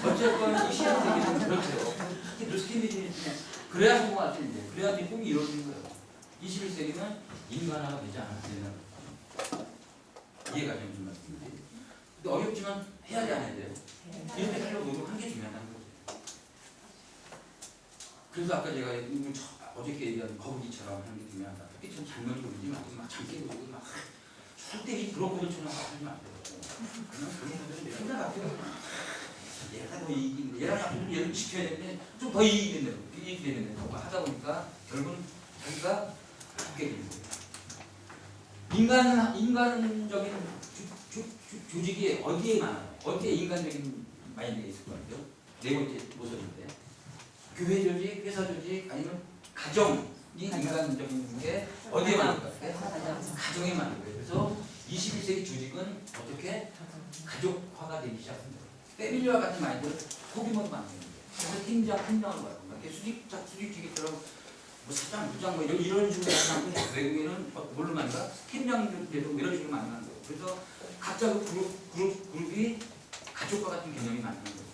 어쨌건 이 시간 세계는 그렇죠. 특히 뉴스킨들이 그래야 성공할 수 있는데 그래야지 꿈이 이루어지는 거예요. 21세기는 인간화가 되지 않을 때는 이해가 되는 무슨 말씀인지. 근데 어렵지만 해야 돼 안 해야 돼요? 이렇게 하려고 노력하는 게 중요하다는 거죠. 그래서 아까 제가 어저께 얘기한 거북이처럼 하는 게 중요하다. 특히 좀 장면을 보지 말고 막 잠깨 보고 막 절대 이 브로커들처럼 하지 마세요. 그냥 그런 분들은 내가 같아요. 얘가 더 이기는 얘랑 약간 얘를 지켜야 되는데 좀 더 이기게 되는데 하다 보니까 결국은 자기가 죽게 되는 거예요. 인간적인 조직이 어디에 많아요? 어디에 인간적인 마인드가 있을 것 같아요? 네 번째 모습인데 교회 조직, 회사 조직 아니면 가정이 인간적인 게 어디에 많을 것 같아요? 가정에 많은 거예요. 그래서 21세기 조직은 어떻게 가족화가 되기 시작합니다. 패밀리와 같은 마인드를 소규모로 만드는 거예요. 그래서 팀장, 팀장을 말하는 거예요. 수직지기처럼 뭐 사장, 부장 뭐 이런 식으로 만드는 거예요. 외국에는 뭘로 만들까? 팀장들도 이런 식으로 만드는 거예요. 그래서 각자 그 그룹이 가족과 같은 개념이 만드는 거예요.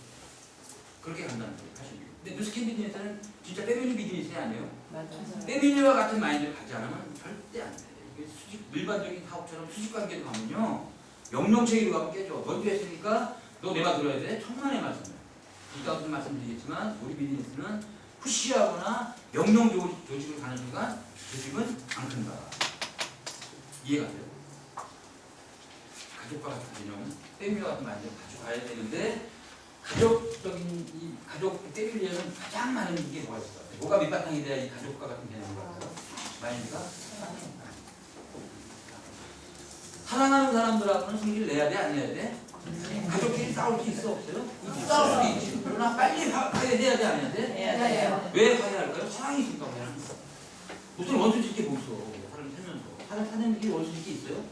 그렇게 간다는 거예요, 사실. 근데 뉴스킨 비즈니스는 진짜 패밀리 비즈니스이 아니에요. 맞아요. 패밀리와 같은 마인드를 가지 않으면 절대 안 돼. 이게 일반적인 사업처럼 수직 관계도 가면요. 명령체계로 가면 깨져. 너도 했으니까 너 내 말 들어야 돼. 천만의 말씀이야. 이따가도 말씀드리겠지만 우리 비즈니스는 푸시하거나 명령 조직을 가는 순간 조직은 안 큰다. 이해가 돼요? 가족과 같은 개념, 패밀리와 같은 마인드를 가지고 가야 되는데 가족적인 이 가족 패밀리에는 가장 많은 이게 뭐가 있을 것 같아요? 뭐가 밑바탕이 돼야 이 가족과 같은 개념인 것 같아요? 마인드가 사랑하는 사람들하고는 승리를 내야 돼, 안 내야 돼? 가족끼리 싸울 수 있어, 없어요? 싸울 수 있지. 그러나 빨리 화해해야 돼, 안 해야 돼? 해야 돼요. 왜 화해할까요? 사랑이 있으니까 화해하는 거야. 무슨 원수 짓게 뭐 있어? 사람 살면서. 사람 사는 게 원수 짓게 있어요?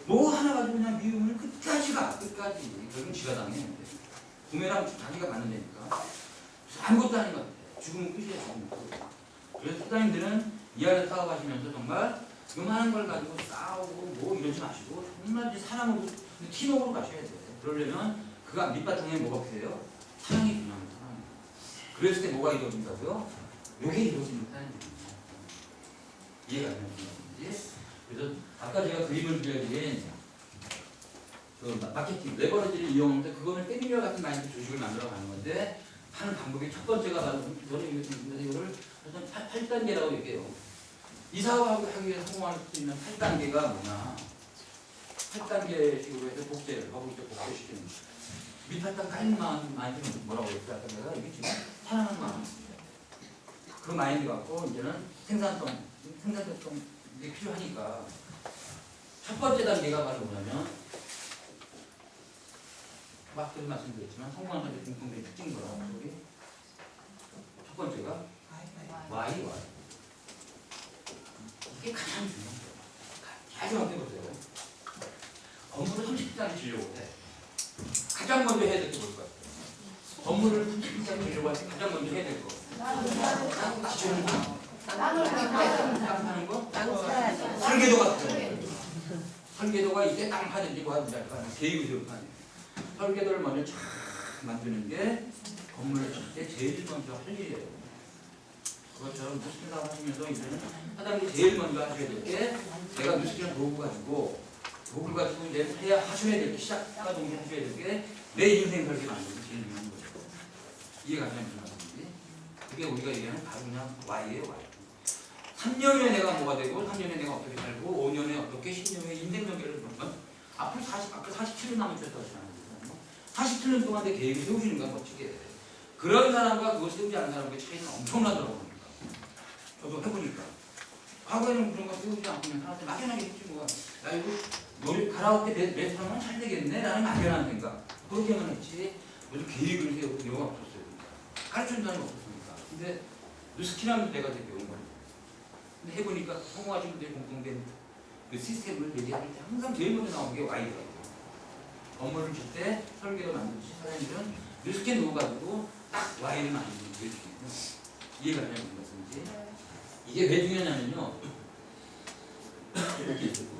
뭐 하나 가지고 그냥 미우면 끝까지 가. 끝까지. 결국은 지가 당해. 부메랑 자기가 받는 데니까. 아무것도 아닌 것 같아. 죽으면 끝이야, 죽으면 끝. 그래서 사장님들은 이 안에 싸워가시면서 정말 그만한 걸 가지고 싸우고 뭐 이러지 마시고 정말 이제 사람으로 팀워크로 가셔야 돼요. 그러려면 그가 밑바탕에 뭐가 필요해요? 사랑이 중요합니다. 사랑이. 그랬을 때 뭐가 이루어진다고요? 요게 이루어지는 사랑이 이해가 되는 건지. 그래서 아까 제가 그림을 그려드린 그 마케팅, 레버리지를 이용하는데 그거는 패밀리와 같은 마인드 조직을 만들어 가는 건데 하는 방법이 첫 번째가 바로 저는 이거를 8단계라고 얘기해요. 이 사업을 하기 위해 성공할 수 있는 8단계가 뭐냐? 8단계식으로 해서 복제를 하고 있죠. 복제시키는 밑바탕 깔린 마인드는 뭐라고 했어요? 내가 이게 지금 사랑하는 마음. 그 마인드 갖고 이제는 생산성 이게 필요하니까 첫 번째 단계가 바로 뭐냐면 막 그런 말씀드렸지만 성공한 사람의 공통된 특징인 거라고 여기 첫 번째가 Y. 이게 가장 중요한 거예요. 잘 생각해보세요. 건물을 30장에 지려고 해. 가장 먼저 해야 될 게 뭘까요? 건물을 30장에 지려고 할 때 가장 먼저 해야 될 거. 기초는 땅 파는 거? 설계도 같은 거. 설계도가 이제 땅 파는지 뭐 하는지 알까? 계획을 파는 설계도를 먼저 쫙 만드는 게 건물을 칠 때 제일 먼저 할 일이에요. 그것처럼 뉴스키를 하시면서 이제는 사장님이 제일 먼저 하셔야 될 게 내가 뉴스키를 도구를 가지고 이제 해야 하셔야 될 게 시작과 동시에 하셔야 될 게 내 인생 설계 만드는 게 제일 중요한 거죠. 이해가 되는 말씀인지 그게 우리가 얘기하는 바로 그냥 Y예요. Y. 3년 후에 내가 뭐가 되고 3년에 내가 어떻게 살고 5년에 어떻게 10년 후에 인생 전개를 보면 앞으로 47년 남으셨다고 하잖아요. 47년 동안 내 계획을 세우시는 건 멋지게 그런 사람과 그걸 세우지 않는 사람의 차이는 엄청나더라고요. 저도 해보니까 과거에는 그런 거 세우지 않고 그냥 사람한테 막연하게 했지 뭐야. 야 이거 노래 가라오케 레스토랑은 잘 되겠네 라는 막연한 생각 그렇게만 했지 무슨 계획을 세우고 이런 건 없었어요. 가르쳐준 사람이 없었으니까. 근데 뉴스키라는 데가 되게 배운 거예요. 근데 해보니까 성공하신 분들이 공통된 그 시스템을 얘기할 때 항상 제일 먼저 나오는 게 Y더라고요. 건물을 질 때 설계도 만들듯이 사장님들은 뉴스키 놓아가지고 딱 Y를 만드는 게 중요해요. 이해가 되는 말씀인지. 이게 왜 중요하냐면요. 이렇게 있었고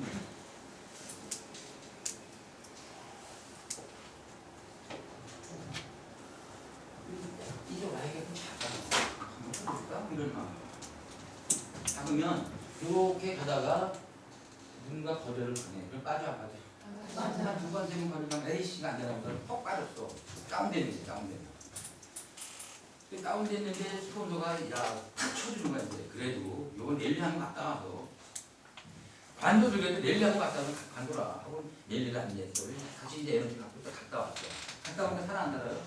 이게 Y가 좀 작아. 이런 마음. 작으면 이렇게 가다가 누군가 거절을 하네. 그럼 빠져 안 빠져? 한 두 번, 세 번 거절하면 A씨가 안 되라고 그러면 퍽 빠졌어. 다운됐는데 다운됐는데. 다운됐는데 스폰서가 탁 쳐주는 거야 이제. 그래도 이건 랠리하고 갔다 와서 관도 들려도 랠리하고 갔다 와서 관도라 하고 랠리를 안 했어. 다시 이제 에너지 갖고 또 갔다 왔어. 갔다 오니까 사람 안 달아요?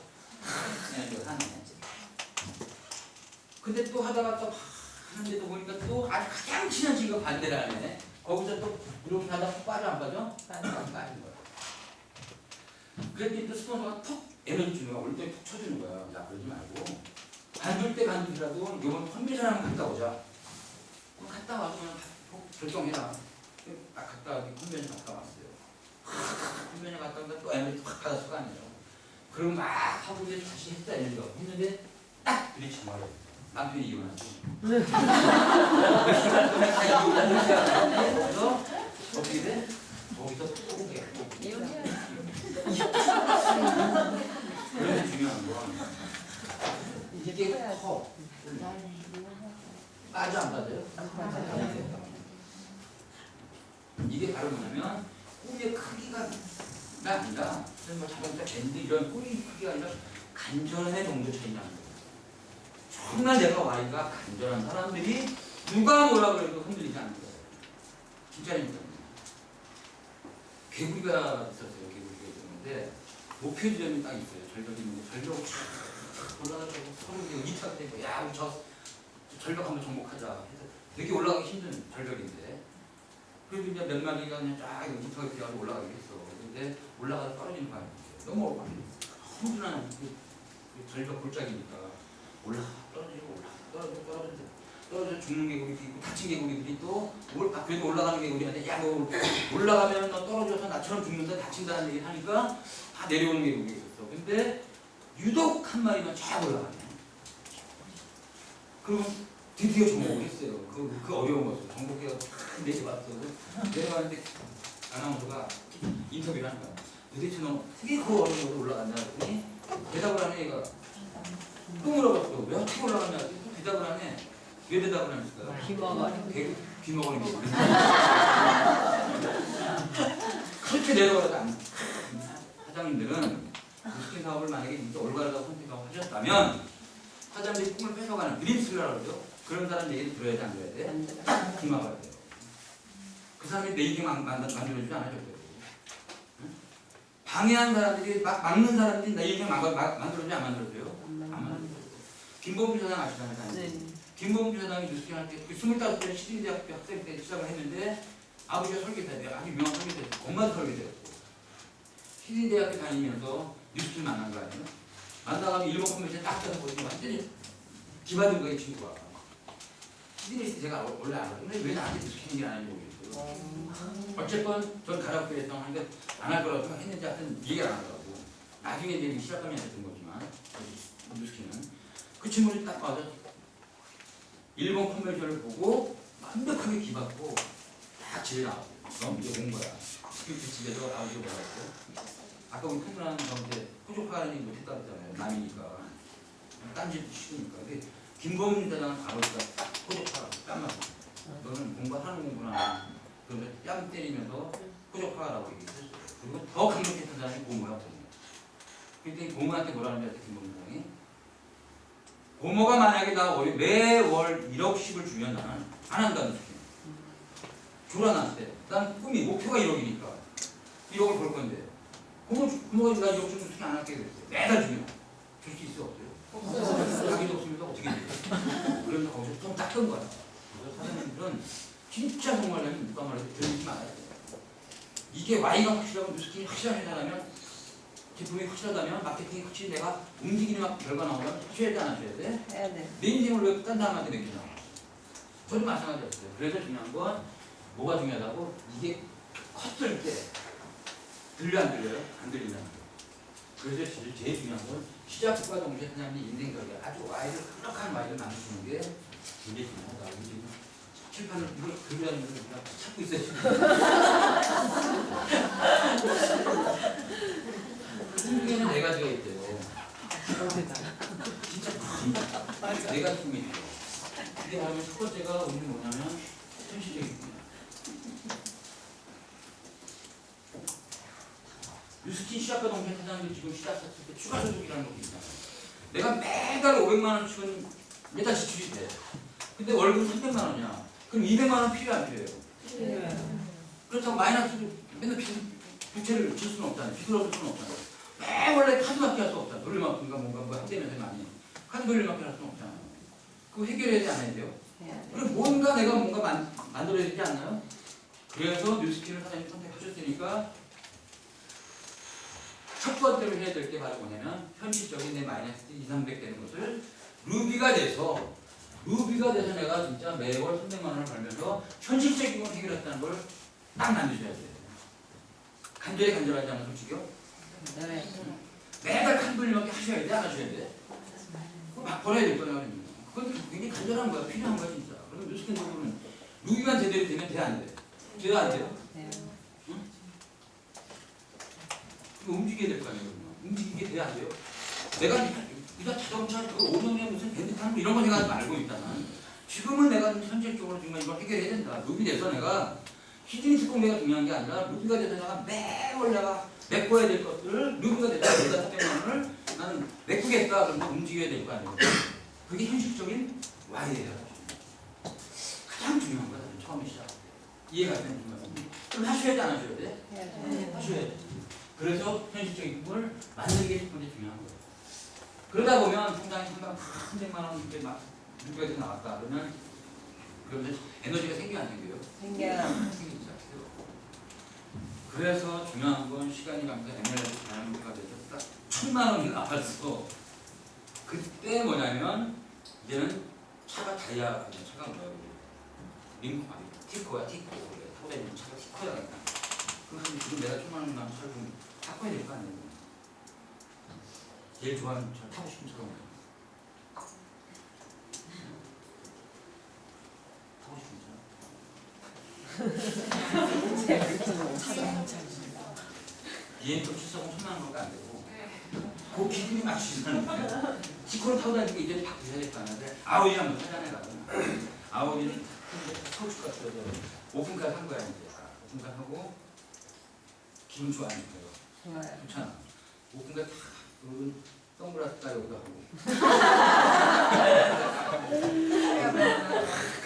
그냥 이거 하네. 근데 또 하다가 또 하는데도 보니까 또 아주 가장 친한 친구가 반대를 하네. 거기서 또 이렇게 하다가 빠져 안 빠져? 빠진 거야. 그랬더니 또 스폰서가 톡 에너지 주는 거야. 올 때 톡 쳐주는 거야. 야 그러지 말고 관둘 때 관두더라도 이건 컨디션 한번 갔다 오자. 그럼 갔다 와서 그냥 결정해라. 딱 갔다 컨벤션 갔다 왔어요. 컨벤션 갔다 오니까 또 에너지 확 받았을 거 아니에요. 그리고 막 하고 이제 다시 했다 에너지가 했는데 딱 부딪힌 거예요. 남편이 이혼하죠. 다 이혼하죠. 어떻게 돼? 거기서 포기해. 그래서 중요한 건 이게 커. 빠져 안 빠져요? 이게 바로 뭐냐면 꿈의 크기가 아니라 뭐 자동차 밴드 이런 꿈의 크기가 아니라 간절함의 정도 차이라는 거예요. 정말 내가 Y가 간절한 사람들이 누가 뭐라 그래도 흔들리지 않는 거예요. 진짜입니다. 개구리가 있었어요. 개구리가 있었는데 목표 지점이 딱 있어요. 절벽이 있는데 절벽을 쫙 올라가고 서로 이탁되고 야 우리 저 절벽 한번 정복하자 해서 되게 올라가기 힘든 절벽인데 그래도 이제 몇 마리가 그냥 쫙 이탁을 피하고 올라가기 했어. 근데 올라가서 떨어지는 거야. 너무 험준한 그 절벽 골짜기니까 떨어지고 떨어져 죽는 개구리도 있고 다친 개구리들이 또 그래도 올라가는 개구리한테 야 너 올라가면 너 떨어져서 나처럼 죽는다 다친다는 얘기 하니까 다 내려오는 개구리가 있었어. 근데 유독 한 마리만 쫙 올라가네. 그럼 드디어 정복을 했어요. 그 어려운 거죠. 정복해가 탁 내려왔어. 내려왔는데 아나운서가 인터뷰를 하는 거야. 도대체 너 어떻게 그 어려운 곳에 올라갔냐 그랬더니 대답을 하는 애가 또 물어봤어. 왜 어떻게 올라갔냐 그랬더니 대답을 하네. 왜 대답을 안 했을까요? 귀먹어는 게 그렇게 내려가도 안 사장님들은 무스킨 사업을 만약에 진짜 올바르다고 선택하고 하셨다면 사장님들이 꿈을 뺏어가는 드림슬러라고 그러죠. 그런 사람 얘기를 들어야 돼 안 들어야 돼? 귀먹어야 돼요. 그 사람이 내 인생 만들어주지 않아줬어요. 방해한 사람들이 막는 사람들이 내 인생 만들어주지 안 만들어줘요? 안 만들어줘요. 김범주 사장 아시잖아요. 네. 김범주 사장이 뉴스킹 할 때 25살 시립대학교 학생 때 시작을 했는데 아버지가 설계사예요. 아주 유명한 설계사였어요. 엄마도 설계사였고 시립대학교 다니면서 뉴스킹 만난 거 아니에요? 만나가면 일본 컴퓨터에 딱 떠서 보니까 완전히 기받은 거예요 친구가. 시리스 제가 원래 알아요. 근데 왜 나한테 뉴스킹 얘기를 안 하는지 모르겠어요. 어쨌건 전 가라고 그랬던 하니까 안 할 거라고 생각했는데 하여튼 얘기를 안 하더라고. 나중에 이제 시작하면 됐던 거지만 뉴스킹은 그 친구들이 딱 와서 일본 컨벤션을 보고 완벽하게 기받고 다 집에 나왔어요. 너무 이제 온 거야. 그 집에서 아버지가 뭐라고 아까 우리 큰누나는 저한테 호족하는 얘기 못했다 그랬잖아요. 남이니까 딴짓도 싫으니까. 근데 김범민 사장은 아버지가 딱 호족하라고 땀맞고 너는 공부하는 공부나 그러면 뺨 때리면서 호족하라고 얘기했어요. 그리고 더 강력했던 사람이 고모야 고모. 그때 고모한테 뭐라는 줄 알았어요. 김범민 사장이 고모가 만약에 나 매월 1억씩을 주면 나는 안 한다는 소리. 주라 나한테. 난 꿈이 목표가 1억이니까 1억을 벌 건데 고모가 나 1억 주면 어떻게 안 할게 그랬어요. 매달 주면 줄 수 있어 없어요? 자기도 없으면서 어떻게 돼? 그래서 거기서 좀 닦은 거야. 그래서 사장님들은 진짜 정말라면 누가 말해도 들리지 말아야 돼. 이게 Y가 확실하고 뉴스킹이 확실한 회사라면 제품이 확실하다면 마케팅이 확실히 내가 움직이는 결과 나오면 하셔야 돼 안 하셔야 돼? 해야 돼. 내 인생을 왜 딴 사람한테 맡기냐? 저도 마찬가지였어요. 그래서 중요한 건 뭐가 중요하다고? 이게 컸을 때 들려 안 들려요? 안 들린다는 거예요. 그래서 제일 중요한 건 시작과 동시에 사장님 인생적인 아주 Y를 강력한 Y를 만드시는 게 굉장히 중요하다. 지금 칠판을 이걸 그리라는 걸 우리가 찾고 있어요. 꿈에는 네 가지가 있대요. 진짜 네 가지 꿈이 있대요. 이게 바로 첫 번째가 우리는 뭐냐면 현실적인 꿈이야. 뉴스킨 시작과 동시에 사장님이 지금 시작했을 때 추가 소득이라는 것도 있잖아요. 내가 매달 500만 원씩은 매달 지출이 돼. 근데 월급 300만 원이야. 그럼 200만 원 필요 안 필요해요? 네. 그렇다고 마이너스로 맨날 부채를 질 수는 없잖아요. 빚을 얻을 수는 없잖아요. 매 원래 카드밖에 할 수 없잖아요. 돌려막기인가 뭔가 뭐 한대면서 많이 카드 돌려막기 할 수는 없잖아요. 그거 해결해야 되지 않아야 돼요? 그럼 뭔가 내가 뭔가 만들어야 되지 않나요? 그래서 뉴스킨을 사장님이 선택하셨으니까 첫 번째로 해야 될 게 바로 뭐냐면 현실적인 내 마이너스 2, 300 되는 것을 루비가 돼서 내가 진짜 매월 300만 원을 벌면서 현실적인 걸 해결했다는 걸 딱 만드셔야 돼요. 간절하지 않아 솔직히요? 네. 매달 칸 돌리면 하셔야 돼? 안 하셔야 돼? 그거 막 버려야 될 거야. 그건 굉장히 간절한 거야. 필요한 거야 진짜. 그럼 뉴스캔적으로는 루비만 제대로 되면 돼? 안 돼? 돼요? 안 돼요? 네. 응? 이거 움직여야 될 거 아니에요. 그러면. 움직이게 돼야 안 돼요? 내가 이거 자동차 5년에 무슨 밴드 타는 거 이런 거 생각하지 말고 일단은 지금은 내가 현실적으로 정말 이걸 해결해야 된다. 루비 돼서 내가 히든이 특공대가 중요한 게 아니라 루비가 돼서 내가 매월 내가 메꿔야 될 것들을 루비가 돼서 내가 때문에 나는 메꾸겠다. 그러면 움직여야 될 거 아니에요. 그게 현실적인 Y예요. 가장 중요한 거야. 처음에 시작. 이해가 되는 거야. 그럼 하셔야 돼, 안 하셔야 돼? 네. 하셔야 돼. 그래서 현실적인 부분을 만드는 게 첫 번째 중요한 거예요. 그러다 보면 통장에 한방 300만 원 이렇게 막 누구에서 나왔다 그러면 그러면 에너지가 생겨요, 안 생겨요? 생겨요. 생기기 시작해요. 그래서 중요한 건 시간이 가면서 에너지 자연문제가 돼서 딱 1000만 원이 나왔어. 그때 뭐냐면 이제는 차가 다이아 차가 뭐야? 링크 아니 티코야 티코. 타고 다니는 차가 티코야. 그래서 지금 내가 1000만 원 나온 차를 좀 바꿔야 될 거 아니에요? 제일 좋아하는 차 타고 싶은 차가 뭐야? 타고 싶은 차? 비행도 740 천만 원밖에 안 되고 그 기준이 맞추시는 거예요. 티코를 타고 다니니까 이제 바꾸셔야 될 거 아니에요? 아우디 한번 사잖아요. 아우디는 서울시가 들어서 오픈카 산 거야 이제. 오픈카 하고 기분 좋아하는 거예요. 좋아요. 좋잖아. 오픈카 탁 그러면 선글라스 따려고 하고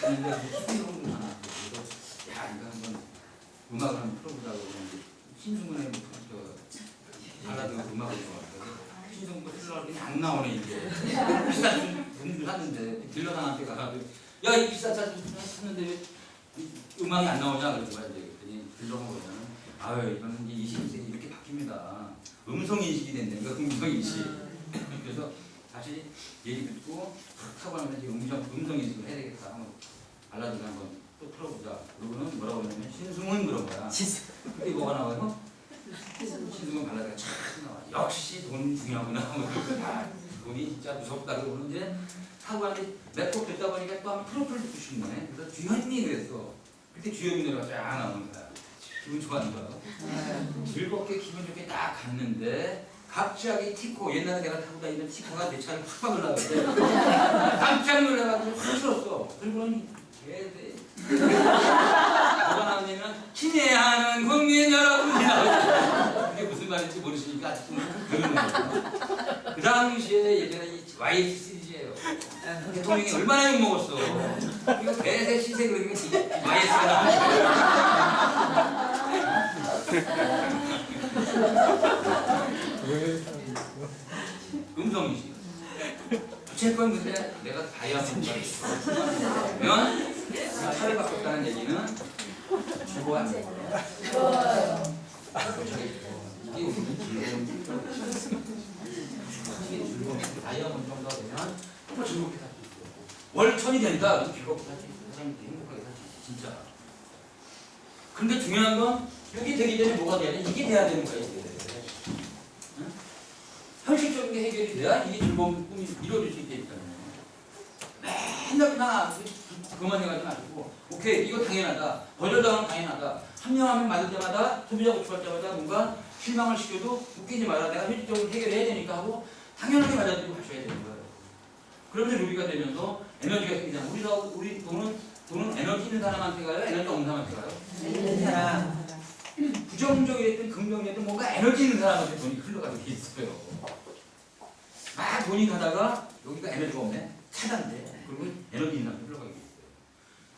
가는데 수비용도 많아. 그래서 야 이거 한번 음악을 한번 풀어보자고 그러는데 신승훈의 발라드 음악을 좋아해서 신승훈 틀려고 안 나오네 이제. 비싼 분들 샀는데 딜러장한테 가가지고 야 이 비싼 차 샀는데 왜 음악이 안 나오냐 그러는 거야 이제. 그랬더니 딜러가 보면 아유 이거는 이제 21세기 이렇게 바뀝니다. 음성 인식이 된다니까 음성 인식. 그래서 다시 얘기 듣고 하고 나면 이제 음성 인식을 해야 되겠다. 한번 발라드를 한번 또 틀어보자. 그러고는 뭐라고 하냐면 신승훈 그런 거야. 그게 뭐가 나와요? 신승훈 발라드가 참 나와. 역시 돈 중요하구나. 아, 돈이 진짜 무섭다. 그러고는 이제 하고 하는데 몇 곡 듣다 보니까 또 한번 트로트를 듣고 싶네. 그래서 주현미 그랬어. 그때 주현미 노래가 쫙 나오는 거야. 기분 좋아하는 거야. 즐겁게 기분 좋게 딱 갔는데 갑자기 티코 옛날에 내가 타고 다니던 티코가 내 차를 확 박으려고 깜짝 놀라가지고 확 틀었어. 그러고는 개대 뭐가 나오냐면 친애하는 국민 여러분이라고. 그게 무슨 말인지 모르시니까 아직도 모르는 거예요. 그 당시에 예전에 이 YS 시리즈예요. 대통령이 얼마나 욕먹었어. 이거 대세 시세 그러니까 YS가 나오는 음성이지. 어쨌건 근데 내가 다이아몬드가 면 차를 바꿨다는 얘기는 주고 안 돼. 이게 우리 즐거운 다이아몬드 정도가 되면 정말 즐겁게 살 수 있어. 월천이 된다. 그럼 즐겁게 살 수 있어. 사람이 행복하게 살 수 있어. 진짜. 근데 중요한 건 이게 되기 전에 뭐가 돼야 돼? 이게 돼야 되는 거야. 이게. 응? 현실적인 게 해결이 돼야 이게 즐거운 꿈이 이루어질 수 있다니까요. 맨날 그냥 그만 해가지 마시고 오케이 이거 당연하다. 거절당하면 당연하다. 한 명 한 명 만들 때마다 소비자 고집할 때마다 뭔가 실망을 시켜도 웃기지 마라. 내가 현실적으로 해결해야 되니까 하고 당연하게 받아들이고 하셔야 되는 거예요. 그러면서 루비가 되면서 에너지가 생기잖아. 우리 돈은 에너지 있는 사람한테 가요? 에너지 없는 사람한테 가요? 있는 사람. 부정적이랬든 긍정적이랬든 뭔가 에너지 있는 사람한테 돈이 흘러가게 돼 있어요. 막 돈이 가다가 여기가 에너지가 없네? 차단돼. 그리고 에너지 있는 사람한테 흘러가게 돼 있어요.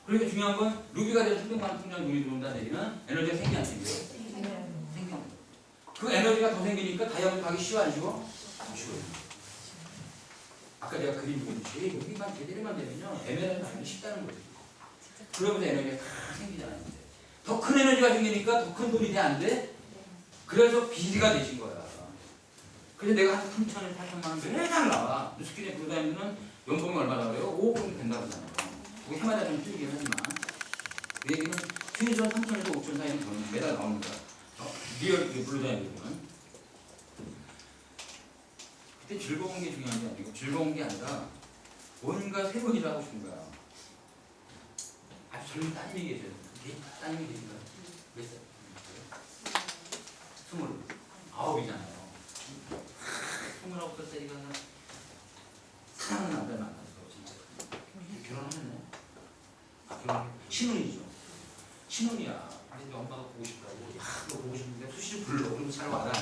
그러니까 중요한 건 루비가 돼서 300만 원 통장 돈이 들어온다는 얘기는 에너지가 생기 안 생겨요? 생겨. 그 에너지가 더 생기니까 다이아몬드 가기 쉬워 안 쉬워? 안 쉬워요. 아까 내가 그림 보여줬지. 여기만 제대로만 되면요. 에너지가 나기 쉽다는 거지. 그러면서 에너지가 다 생기잖아요. 더 큰 에너지가 생기니까 더 큰 돈이 돼 안 돼? 그래서 비리가 되신 거야. 그래서 내가 한 3천원, 8천만 원 매달 나와. 뉴스키에 부르다니면 연봉이 얼마나 그래요? 5억 정도 된다고 하잖아요. 그게 해마다 좀 틀리긴 하지만 그 얘기는 최소 3천에서 5천 사이는 저는 매달 나옵니다. 리얼 블루다이브는 그때 즐거운 게 중요한 게 아니고 즐거운 게 아니라 뭔가 새로운 일을 하고 싶은 거야. 아주 젊은 따님이 계셔요. 따님이 계신가? 몇 살? 29이잖아요. 29살짜리가 사랑하는 남자를 만났어. 진짜. 결혼하셨네. 아, 결혼 신혼이죠. 신혼이야. 근데 이제 엄마가 보고 싶다고. 야, 너 보고 싶은데 수시로 불러. 그럼 잘 와라.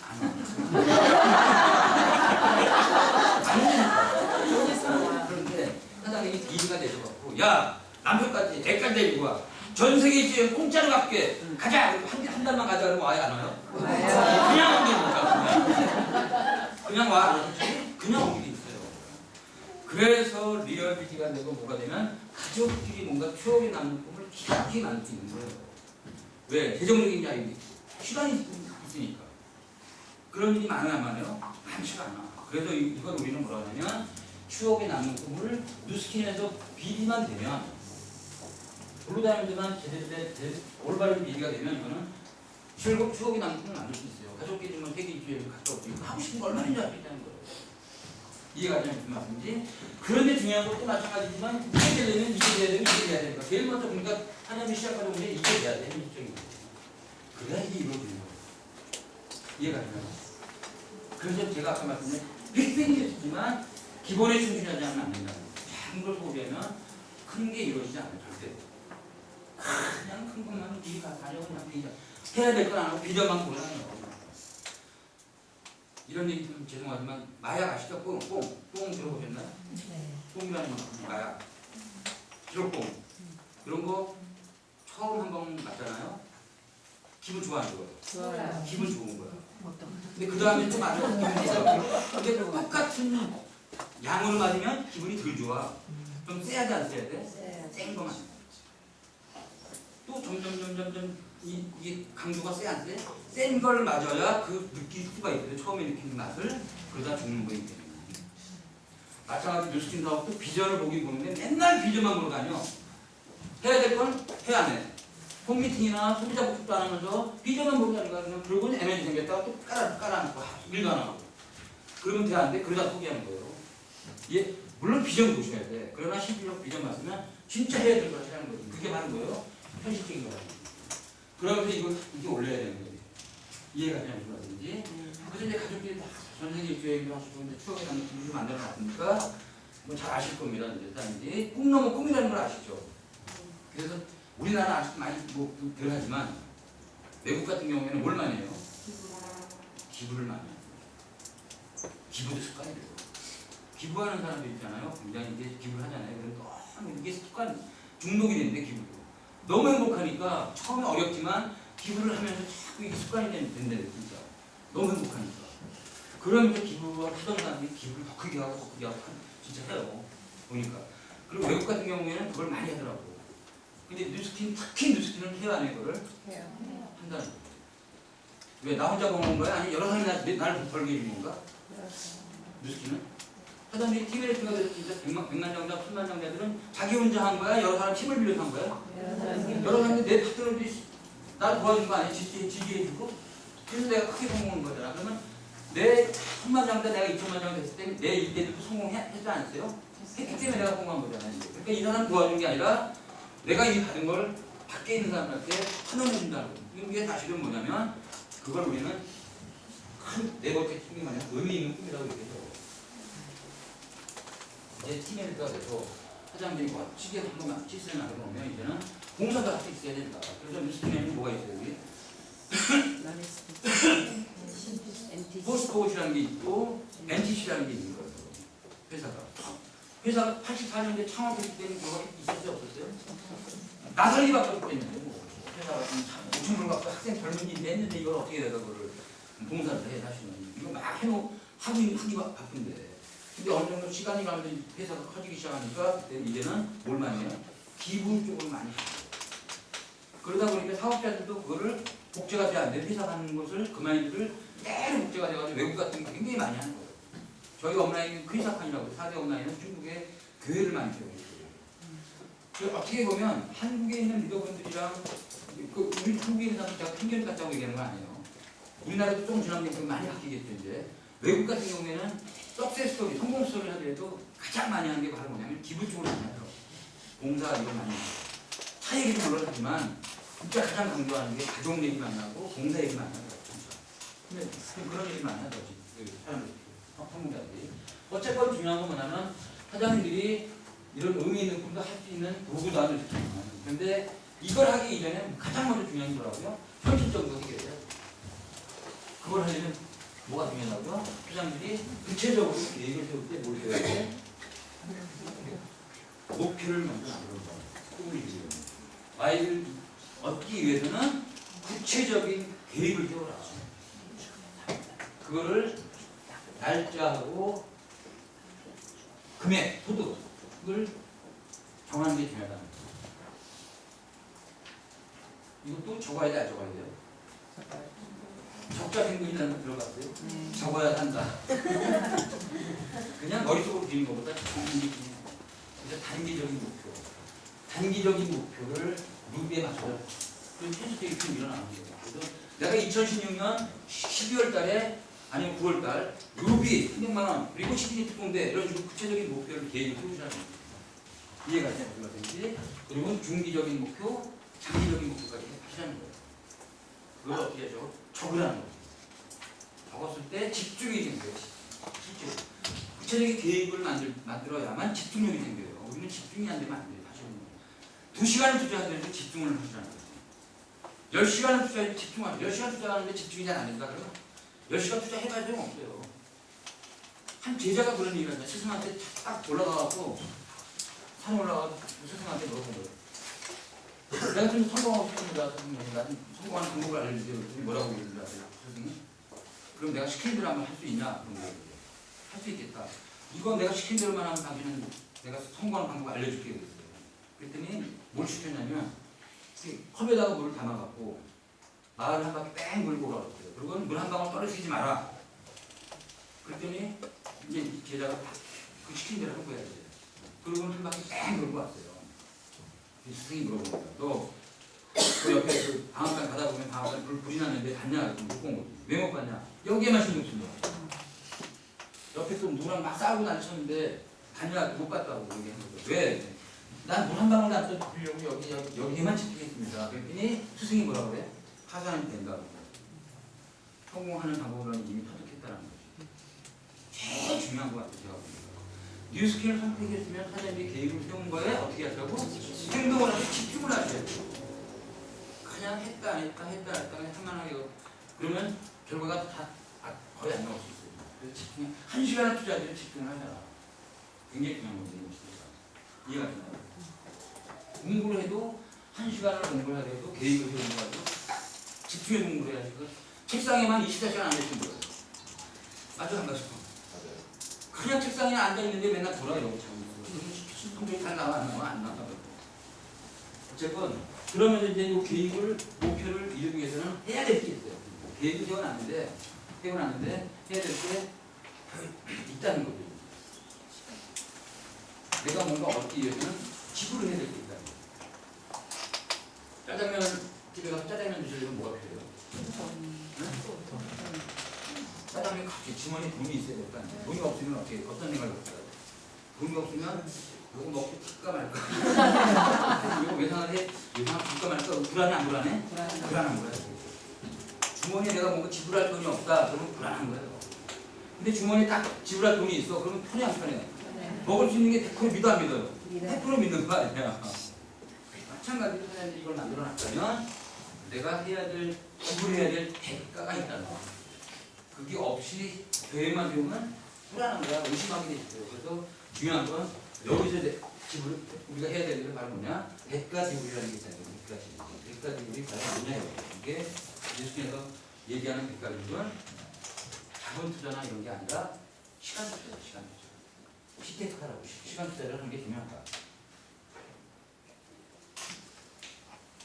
안 와. 그런데 사장님이 일이가 되셔갖고, 야, 남편까지 애까지 데리고 와. 전 세계 일주일 공짜로 갈게. 가자. 한 달만 가자. 그러면 와요, 안 와요? 그냥 옵니다. 그냥 와. 그냥 오게 있어요. 그래서 리얼리티가 되고 뭐가 되면 가족끼리 뭔가 추억이 남는 꿈을 기가 막히게 만들 수 있는 거예요. 왜? 재정적인 게 아니고 시간이 있으니까. 그런 일이 많아요, 안 많아요? 많지가 않아. 그래서 이걸 우리는 뭐라고 하냐면 추억에 남는 꿈을 뉴스킨에서 비리만 되면 블루다이아몬드만 제대로 된 올바른 비리가 되면 이거는 추억이 남는 꿈을 만들 수 있어요. 가족끼리 뭐 세계 일주일을 갔다 오고 하고 싶은 거 얼마든지 할 수 있다는 거예요. 이해가 되면 무슨 말씀인지. 그런데 중요한 것도 마찬가지지만 이게 되려면 이게 돼야 되면 이게 돼야 되니까 제일 먼저 우리가 하나님이 시작하는 건데 이게 돼야 되는 입장인 거예요. 그래야 이게 이루어지는 거예요. 이해가 되나요? 그래서 제가 아까 말씀드린 빅뱅이 있지만 기본에 충실하지 않으면 안 된다는 거예요. 작은 걸 소비하면 큰 게 이루어지지 않아요. 절대. 그냥 큰 것만 비가 가려고 그냥 비자 해야 될 건 안 하고 비자만 보라는 거예요. 이런 얘기 좀 죄송하지만 마약 아시죠? 뽕 들어보셨나요? 네. 뽕이라는 건 마약, 기록뽕 이런 거 처음 한 번 맞잖아요. 기분 좋아 안 좋아요? 좋아요. 기분 좋은 거야. 어떤 근데 그 다음에 좀 안 좋아. 기분이 좋아. 근데 똑같은 양으로 맞으면 기분이 덜 좋아. 좀 세야지 안 세야 돼? 센 거만. 또 점점 이게 강도가 세 안 세? 센 걸 맞아야 그 느낄 수가 있거든요. 처음에 느끼는 맛을. 그러다 죽는 거예요. 마찬가지 뉴스킨 사업도 비전을 보긴 보는데 맨날 비전만 보러 다녀. 해야 될 건 해 안 해. 홈미팅이나 소비자 복습도 안 하면서 비전만 보고 다니까 그냥 그러고 에너지 생겼다가 또 깔아놓고 일도 안 하고. 그러면 돼 안 돼? 그러다 포기하는 거예요. 예, 물론 비전 보셔야 돼. 그러나 실질적 비전 맞으면 진짜 해야 될 걸 하는 거지. 그게 바로 뭐예요? 현실적인 거라는 그러면서 이게 올려야 되는 거지. 이해가 되는 거라든지. 그래서 이제 가족들이 다 전세계 일주일도 하시고 이제 추억에 남는 분들을 만들어 놨으니까 뭐 잘 아실 겁니다. 이제 꿈 넘어 꿈이라는 걸 아시죠? 그래서 우리나라 아직 많이 뭐 덜하지만 외국 같은 경우에는 뭘 많이 해요? 기부를 많이 해요. 기부도 습관이 돼요. 기부하는 사람들 있잖아요. 굉장히 이제 기부를 하잖아요. 그럼 너무 이게 습관 중독이 되는데 기부도. 너무 행복하니까 처음에 어렵지만 기부를 하면서 자꾸 이게 습관이 된다는 진짜. 너무 행복하니까. 그러면서 기부를 하던 사람이 기부를 더 크게 하고 진짜 해요. 보니까. 그리고 외국 같은 경우에는 그걸 많이 하더라고. 근데 특히 뉴스킨은 해야 하는 거를 한다는 거예요. 왜? 나 혼자 먹는 거야? 아니 여러 사람이 나를 벌게 해주는 건가? 뉴스킨은? 사람들이 팀에 들어가 진짜 100만 장자, 1000만 장자들은 자기 혼자 한 거야? 여러 사람 힘을 빌려서 한 거야? 여러 사람이 내 파트너들이 나를 도와준 거 아니야? 지지해주고? 그래서 내가 크게 성공한 거잖아. 그러면 내 1000만 장자 내가 2000만 장자 됐을 때 내 일대들도 성공했지 않았어요? 했기 때문에 내가 성공한 거잖아요. 그러니까 이 사람 도와준 게 아니라 내가 이 받은 걸 밖에 있는 사람한테 환원해준다는 거예요. 이게 사실은 뭐냐면 그걸 우리는 큰 네버테 팀이 말이야 의미 있는 꿈이라고 얘기해요. 이제 팀에 들어가서 사장님이 시계 한 번만 시스템 안 해보면 이제는 공사도 할 수 있어야 된다. 그래서 뉴스팀에는 뭐가 있어요 여기? 포스코웃이라는 게 있고 NTC라는 게 있는 거예요. 회사가 84년도에 창업했을 때는 뭐가 있었어요 없었어요? 나설기밖에 없겠는데 뭐 회사가 5천 불 갖고 학생 젊은이 냈는데 이걸 어떻게 내가 그거를 봉사를 해 사실은 이거 막 해놓고 하기 바쁜데 근데 어느 정도 시간이 가면서 회사가 커지기 시작하니까 그때 이제는 뭘 많이 해요? 기부 쪽을 많이 해요. 그러다 보니까 사업자들도 그거를 복제가 돼 안 돼 회사 가는 것을 그만이들 때로 복제가 돼가지고 외국 같은 거 굉장히 많이 하는 거예요. 저희 업라인은 크리사판이라고 4대 업라인은 중국에 교회를 많이 키우고 있어요. 어떻게 보면 한국에 있는 리더분들이랑 우리 한국에 있는 사람들 제가 편견 같다고 얘기하는 건 아니에요. 우리나라도 조금 지나면 많이 바뀌겠죠. 이제 외국 같은 경우에는 석세스 스토리, 성공 스토리를 하더라도 가장 많이 하는 게 바로 뭐냐면 기부 쪽으로 많이 하더라고요. 봉사 이런 많이 해요. 차 얘기도 물론 하지만 진짜 가장 강조하는 게 가족 얘기 많이 하고 봉사 얘기 많이 하더라고요. 근데 그런 얘기 많이 하더라고요. 사람들, 성공자들이. 어쨌건 중요한 건 뭐냐면 사장님들이 이런 의미 있는 꿈도 할 수 있는 도구도 하는 거예요. 그런데 이걸 하기 이전에 가장 먼저 중요한 게 뭐라고요? 현실적으로 해결해야 돼요. 그걸 하려면 뭐가 중요하다고요? 회장들이 구체적으로 계획을 세울 때 뭘 세워야 돼? 목표를 먼저 만들어 봐. 꿈을 이루려면. 아이를 얻기 위해서는 구체적인 계획을 세워라. 그거를 날짜하고 금액, 소득을 정하는 게 중요하다는 거예요. 이것도 적어야 돼, 안 적어야 돼요? 적자 생각이라는 거 들어봤어요? 적어야 한다. 그냥 머릿속으로 비는 것보다 그래서 단기적인 목표를 루비에 맞춰서 현실적인 좀 일어나는 거예요. 그래서 내가 2016년 12월 달에 아니면 9월 달 루비 300만 원 그리고 시드니 특공대 이런 식으로 구체적인 목표를 계획을 세우시라는 거예요. 이해가 되죠? 그리고 중기적인 목표, 장기적인 목표까지 하시라는 거예요. 그걸 어떻게 하죠? 적으라는 거예요. 적었을 때 집중이 생겨요. 실제로. 구체적인 계획을 만들어야만 집중력이 생겨요. 우리는 집중이 안 되면 안 돼요. 다시 보면. 2시간을 투자하더라도 집중을 하시라는 거예요. 10시간을 투자해도 집중하죠. 10시간 투자하는데 집중이 잘 안 된다 그러면 10시간 투자해봐야 소용없어요. 한 제자가 그런 얘기를 하잖아요. 스승한테 딱 올라가갖고 산에 올라가서 스승한테 물어본 거예요. 내가 좀 성공하고 싶습니다. 나좀 성공하는 방법을 알려주세요. 그랬더니 뭐라고 얘기를 하세요? 스승이? 그럼 내가 시킨 대로 하면 할 수 있냐? 그런 거예요. 할 수 있겠다. 이건 내가 시킨 대로만 하면 당신은 내가 성공하는 방법을 알려줄게 그랬어요. 그랬더니 뭘 시켰냐면 컵에다가 물을 담아갖고 마을 한 바퀴 뺑 물고 오라고 그랬어요. 그리고 물 한 방울 떨어뜨리지 마라. 그랬더니 이제 이 제자가 그 시킨 대로 한 거야. 그리고 한 바퀴 뺑 돌고 왔어요. 스승이 물어봅니다. 너 그 옆에 그 방앗간 가다 보면 방앗간 불이 났는데 봤냐? 못 본 거지. 왜 못 봤냐? 여기에만 신경 쓴 거야. 옆에 또 누구랑 막 싸우고 난리쳤는데 봤냐? 못 봤다고 얘기한 거죠. 왜? 난 물 한 방울도 안 떠주려고 여기에만 집중했습니다. 그랬더니 스승이 뭐라고 그래? 하산이 된다고. 성공하는 방법을 이미 터득했다는 거지. 제일 중요한 것 같아요. 제가 보니까. 뉴스킬을 선택했으면 사장님이 계획을 세운 거에 어떻게 하자고? 행동을 하고 집중을 하셔야 돼요. 그냥 했다 안 했다 그냥 산만하게 그러면 결과가 다 거의 안 나올 수 있어요. 그래서 집중해. 1시간을 투자하면 집중을 하잖아. 굉장히 중요한 문제인 것입니다. 이해가 되나요? 공부를 해도 1시간을 공부를 하더라도 계획을 세우는 거라도 집중해 공부를 해야지. 책상에만 24시간 앉아있으면 돼요. 맞죠? 안 맞죠? 그냥 책상에 앉아있는데 맨날 돌아요. 성적이 잘 나와 안 나와 안 나와. 어쨌건 그러면 이제 이 계획을 목표를 이루기 위해서는 해야 될 게 있어요. 계획을 세워놨는데 해야 될 게 있다는 거죠. 내가 뭔가 얻기 위해서는 지불을 해야 될 게 있다는 거죠. 짜장면을 집에 가서 짜장면 드시려면 뭐가 필요해요? 짜장면 갑자기 주머니에 돈이 있어야 될 거 아니에요. 돈이 없으면 어떤 생각을 할까요? 돈이 없으면 이거 먹고 줄까 말까? 이거 외상한테 줄까 말까? 불안해 안 불안해? 불안한 거야. 주머니에 내가 뭔가 지불할 돈이 없다. 그러면 불안한 거예요. 근데 주머니에 딱 지불할 돈이 있어. 그러면 편해 안 편해? 먹을 수 있는 게 100% 믿어 안 믿어요? 100% 믿는 거 아니야. 마찬가지로 사장님이 이걸 만들어놨다면 내가 해야 될, 지불해야 될 대가가 있다는 거. 그게 없이 계획만 세우면 불안한 거야. 의심하게 돼 있어요. 그래서 중요한 건 여기서 지불, 우리가 해야 될 일은 바로 뭐냐? 대가 지불이라는 게 있잖아요. 대가 지불이 바로 뭐냐? 이게 예수님에서 얘기하는 대가 지불은 자본 투자나 이런 게 아니라 시간 투자다. 시간 투자. 시테크라고 시간 투자를 하는 게 중요하다.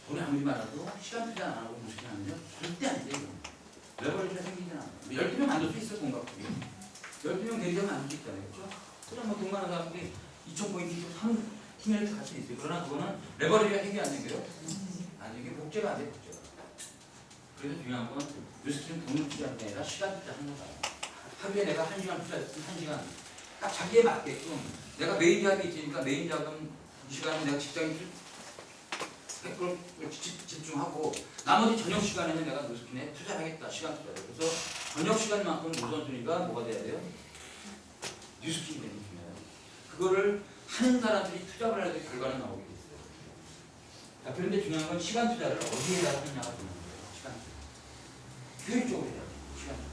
돈이 아무리 많아도 시간 투자 안 하고 무슨 하면요? 절대 안 돼요. 레버리지가 생기진 않아요. 12명 만들 수 있어, 공각국이. 12명 대리점 만들 수 있잖아요. 그렇죠? 그냥 뭐 돈 많은 사람들이 2,000포인트 팀이라도 갈 수 있어요. 그러나 그거는 레버리지가 생기 안 생겨요? 아니 이게 복제가 안 돼, 복제가. 그래서 중요한 건 뉴스키는 돈을 투자하는 게 아니라 시간 투자하는 거다. 하루에 내가 1시간 투자했으면 1시간 딱 자기에 맞게끔 내가 메인 자금이 있으니까 메인 자금 이 시간에 내가 직장에 100% 집중하고 나머지 저녁 시간에는 내가 뉴스킨에 투자하겠다. 시간 투자를. 그래서 저녁 시간만큼 우선순위가 뭐가 돼야 돼요? 뉴스킨이 되는 거예요. 그거를 하는 사람들이 투자를 해야 될 결과는 나오게 됐어요. 자, 그런데 중요한 건 시간 투자를 어디에다가 하느냐가 중요한 거예요. 시간 투자. 효율적으로 해야 돼요. 시간 투자.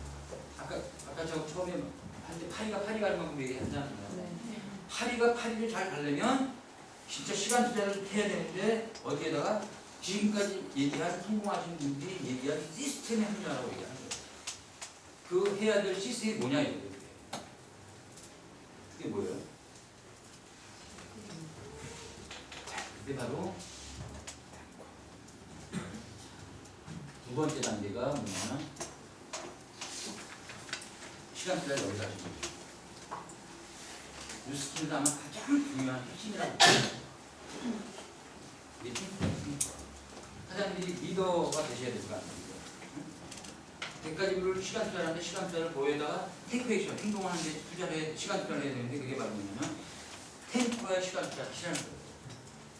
아까 저 처음에 한때 파리가 파리 가는 만큼 얘기했잖아요. 파리가 파리를 잘 가려면 진짜 시간 투자를 해야 되는데 어디에다가 지금까지 얘기한 성공하신 분들이 얘기한 시스템의 합리화라고 얘기하는 거예요. 그 해야 될 시스템이 뭐냐 이거예요. 그게 뭐예요? 자, 그게 바로 두 번째 단계가 뭐냐면 시간 투자를 여기다 하시는 거예요. 뉴스키는 아마 가장 중요한 핵심이라고 이게 사장님들이 리더가 되셔야 될 거 아니에요. 100가지를 시간 투자를 하는데 시간 투자를 보여다가 테이크액션 행동하는데 투자를 해 시간 투자를 해야 되는데 그게 바로 뭐냐면 테이크와의 시간 투자를 실현하는 거예요.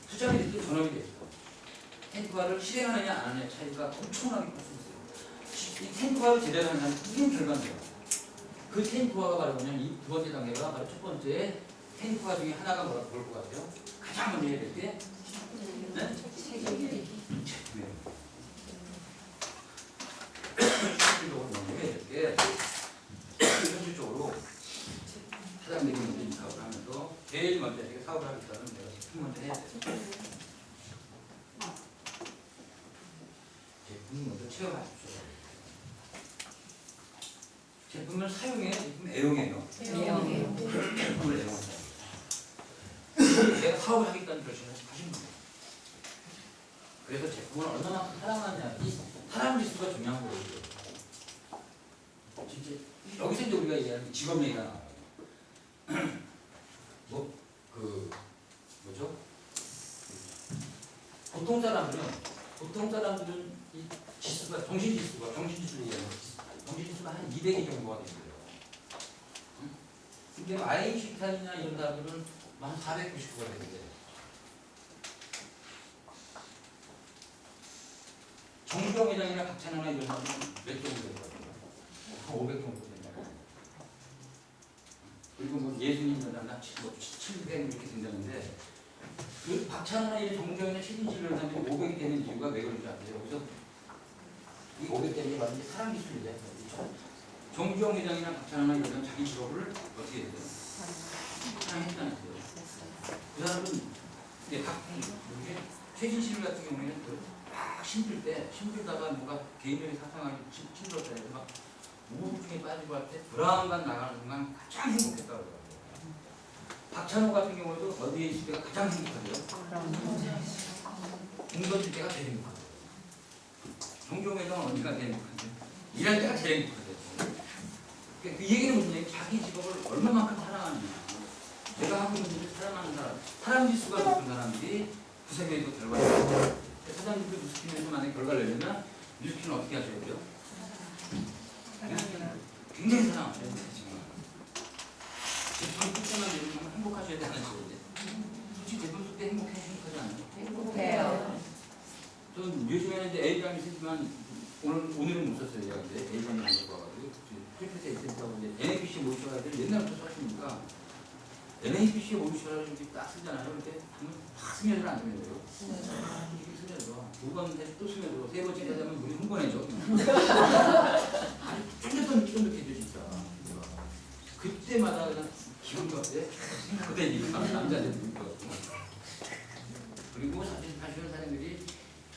투자는 이렇게 전업이 됐어. 테이크와를 실행하느냐 안 하느냐 차이가 엄청나게 클 수 있어요. 이 테이크와를 제대로 하는 사람은 무슨 결과인데요. 그 테이크와가 바로 뭐냐면 이 두 번째 단계가 바로 첫 번째 테이크와 중에 하나가 뭐라고 볼 것 같아요? 가장 먼저 해야 될 게 네? 체크예요. 현실적으로 먼저 해야 될 게 현실적으로 사장님이 먼저 사업을 하면서 제일 먼저 내가 사업을 하겠다면 내가 제품 먼저 해야 돼요. 제품 먼저 체험하십시오. 제품을 사용해요? 제품 애용해요? 제품을 애용한다. 내가 사업을 하겠다는 결심을 하신 거예요. 그래서 제품을 얼마나 사랑하냐, 이 사랑 지수가 중요한 거예요. 진짜 여기서 이제 우리가 얘기하는 직업 얘기가 나와요. 뭐죠? 보통 사람들은 이 지수가 정신지수를 얘기하는 거예요. 정신지수가 한 200이 정도가 됩니다. 근데 아인슈타인이나 이런 사람들은 한 499가 되는데 정주영 회장이나 박찬호나 이런 사람들은 몇 정도 될 것 같아요? 한 500 정도 된다. 그리고 뭐 예수님 회장이나 700 이렇게 된다는데 그 박찬호나 이 정주영이나 최진실 이런 사람들이 500이 되는 이유가 왜 그런지 아세요? 여기서 이 500 되는 게 바로 사랑 기술이죠. 정주영 회장이나 박찬호나 이런 사람 자기 직업을 어떻게 해야 돼요? 사랑했다는 거예요. 그 사람은 이제 최진실 같은 경우에는 막 힘들다가 뭔가 개인적인 사상이 힘들었다 해서 막 우울증에 빠지고 할 때 불안감 나가는 순간 가장 행복했다고 그러더라고요. 박찬호 같은 경우에도 어디에 있을 때가 가장 행복하대요? 공부 칠 때가 제일 행복하대요. 정주영 회장은 어디가 제일 행복한데? 일할 때가 제일 행복하대요. 그 얘기는 무슨 얘기? 자기 직업을 얼마만큼 사랑하느냐. 내가 하고 있는 일을 사랑하는 사람, 사랑 지수가 높은 사람들이 구세계에도 결과를 내요. 사장님들 뉴스킨에서 만약에 결과를 내려면 뉴스킨은 어떻게 하셔야 돼요? 굉장히 사랑하셔야 돼요. 제품 쓸 때만 되면 행복하셔야 되는 거죠. 솔직히 제품 쓸 때 행복하지 않아요? 행복해요. 전 요즘에는 이제 A장이 쓰지만 오늘은 못 썼어요. 근데 A장이 안 갖고 와가지고 프리프트 에센스하고 이제 NAPC 모니터가 옛날부터 썼으니까 NAPC 모니터를 이렇게 딱 쓰잖아요. 근데 다 스며들어 안 스며들어요? 이게 스며들어. 두 번 또 스며들어. 세 번째 하자면 우리 흥분해져. 아니 쫀득쫀득해져 진짜. 그때마다 그냥 기분 좋대. 그대니까 남자들 기분 좋고. 그리고 사실은 사람들이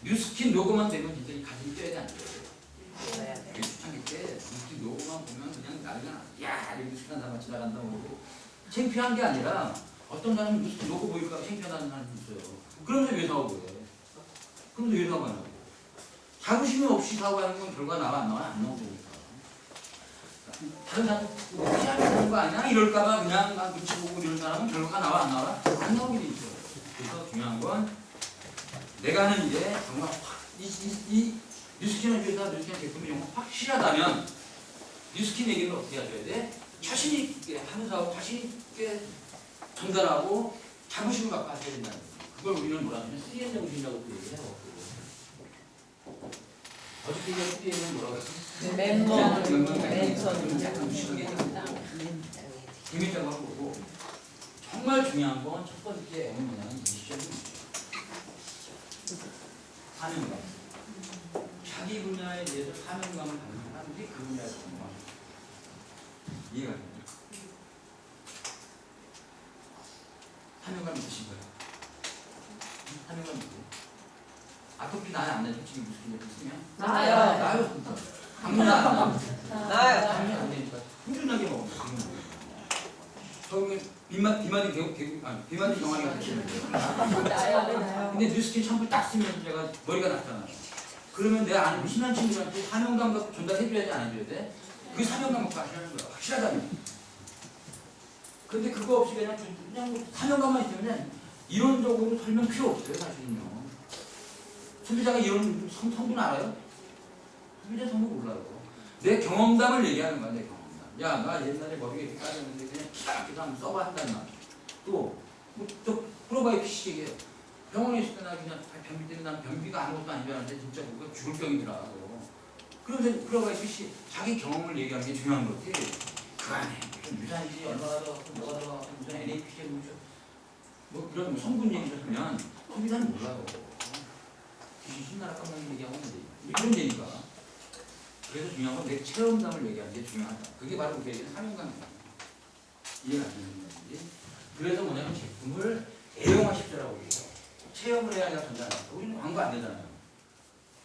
뉴스킨 로고만 되면 진짜 이 가슴이 뛰어야 돼 안 돼요? 초창기 때 뉴스킨 로고만 보면 그냥 난리가 나. 야, 이 뉴스킨 한 사람 지나간다 모르고 창피한 게 아니라 어떤 사람은 뉴스킨 로고 보일까 창피하다는 사람이 있어요. 그러면서 왜 사오고 그래? 그럼 왜 사고 하냐고. 자부심이 없이 사고하는 건 결과 나와 안 나와? 안 나오니까. 다른 사람 피하게 하는 거 아니야? 이럴까봐 그냥 막 눈치 보고 이런 사람은 결과가 나와 안 나와? 안 나오게 돼 있어요. 그래서 중요한 건 내가 하는 일에 정말 이 뉴스킨을 위해서 뉴스킨 제품이 정말 확실하다면 뉴스킨 얘기를 어떻게 해줘야 돼? 자신 있게 하면서 자신 있게 전달하고 자부심을 갖고 하셔야 된다는 거예요. 그걸 우리는 뭐라 하냐면 3M 정신이라고 얘기해요. 어저께 얘기한 3M은 뭐라고 했어? 맨손 약간 무식하게 얘기하고 재밌다고 하고 정말 중요한 건 첫 번째 M은 뭐냐면 미션입니다. 사명감. 자기 분야에 대해서 사명감을 갖는 사람들이 그 분야에서 공부합니다. 이해가 됩니까? 사명감 있으신 거예요? 사명감 있고 아토피 나요 안 나요? 솔직히 무슨 일 있으면? 나요. 나요. 당분간 안 나요. 나요. 당분간 안 되니까 꾸준하게 먹으면 저기 비마디 비마디 병아리 같은 거. 근데 뉴스킨 샴푸 딱 쓰면 제가 머리가 났잖아요. 그러면 내 아는 친한 친구한테 사명감 갖고 전달해줘야지 안 해줘야 돼? 그게 사명감 갖고 하시는 거야. 확실하다면. 근데 그거 없이 그냥 사명감만 있으면 이론적으로 설명 필요 없어요 사실은요. 소비자가 이런 성분 알아요? 소비자 성분 몰라요. 내 경험담을 얘기하는 거야 내 경험담. 야 나 옛날에 머리가 이렇게 까졌는데 그냥 기가 막혀서 한번 써봐 한다는 말. 또저 프로바이오티cs 얘기해요. 병원에 있을 때 나 그냥 변비 때문에 난 변비가 아무것도 아닌 줄 알았는데 진짜 그거 죽을 병이더라. 그러면서 프로바이오티cs 자기 경험을 얘기하는 게 중요한 거지. 그 안에 무슨 유산지 얼마나 들어가고 뭐가 들어가고 무슨 NAPC 뭐 이런 성분 얘기를 하면 소비자는 몰라요. 귀신 신나라 까먹는 얘기하고 있는데 이런 얘기가. 그래서 중요한 건 내 체험담을 얘기하는 게 중요하다. 그게 바로 우리에게는 사명감입니다. 이해가 안 되는 거지. 그래서 뭐냐면 제품을 애용하십시오라고 얘기해요. 체험을 해야 내가 전달한다. 우리는 광고 안 내잖아요.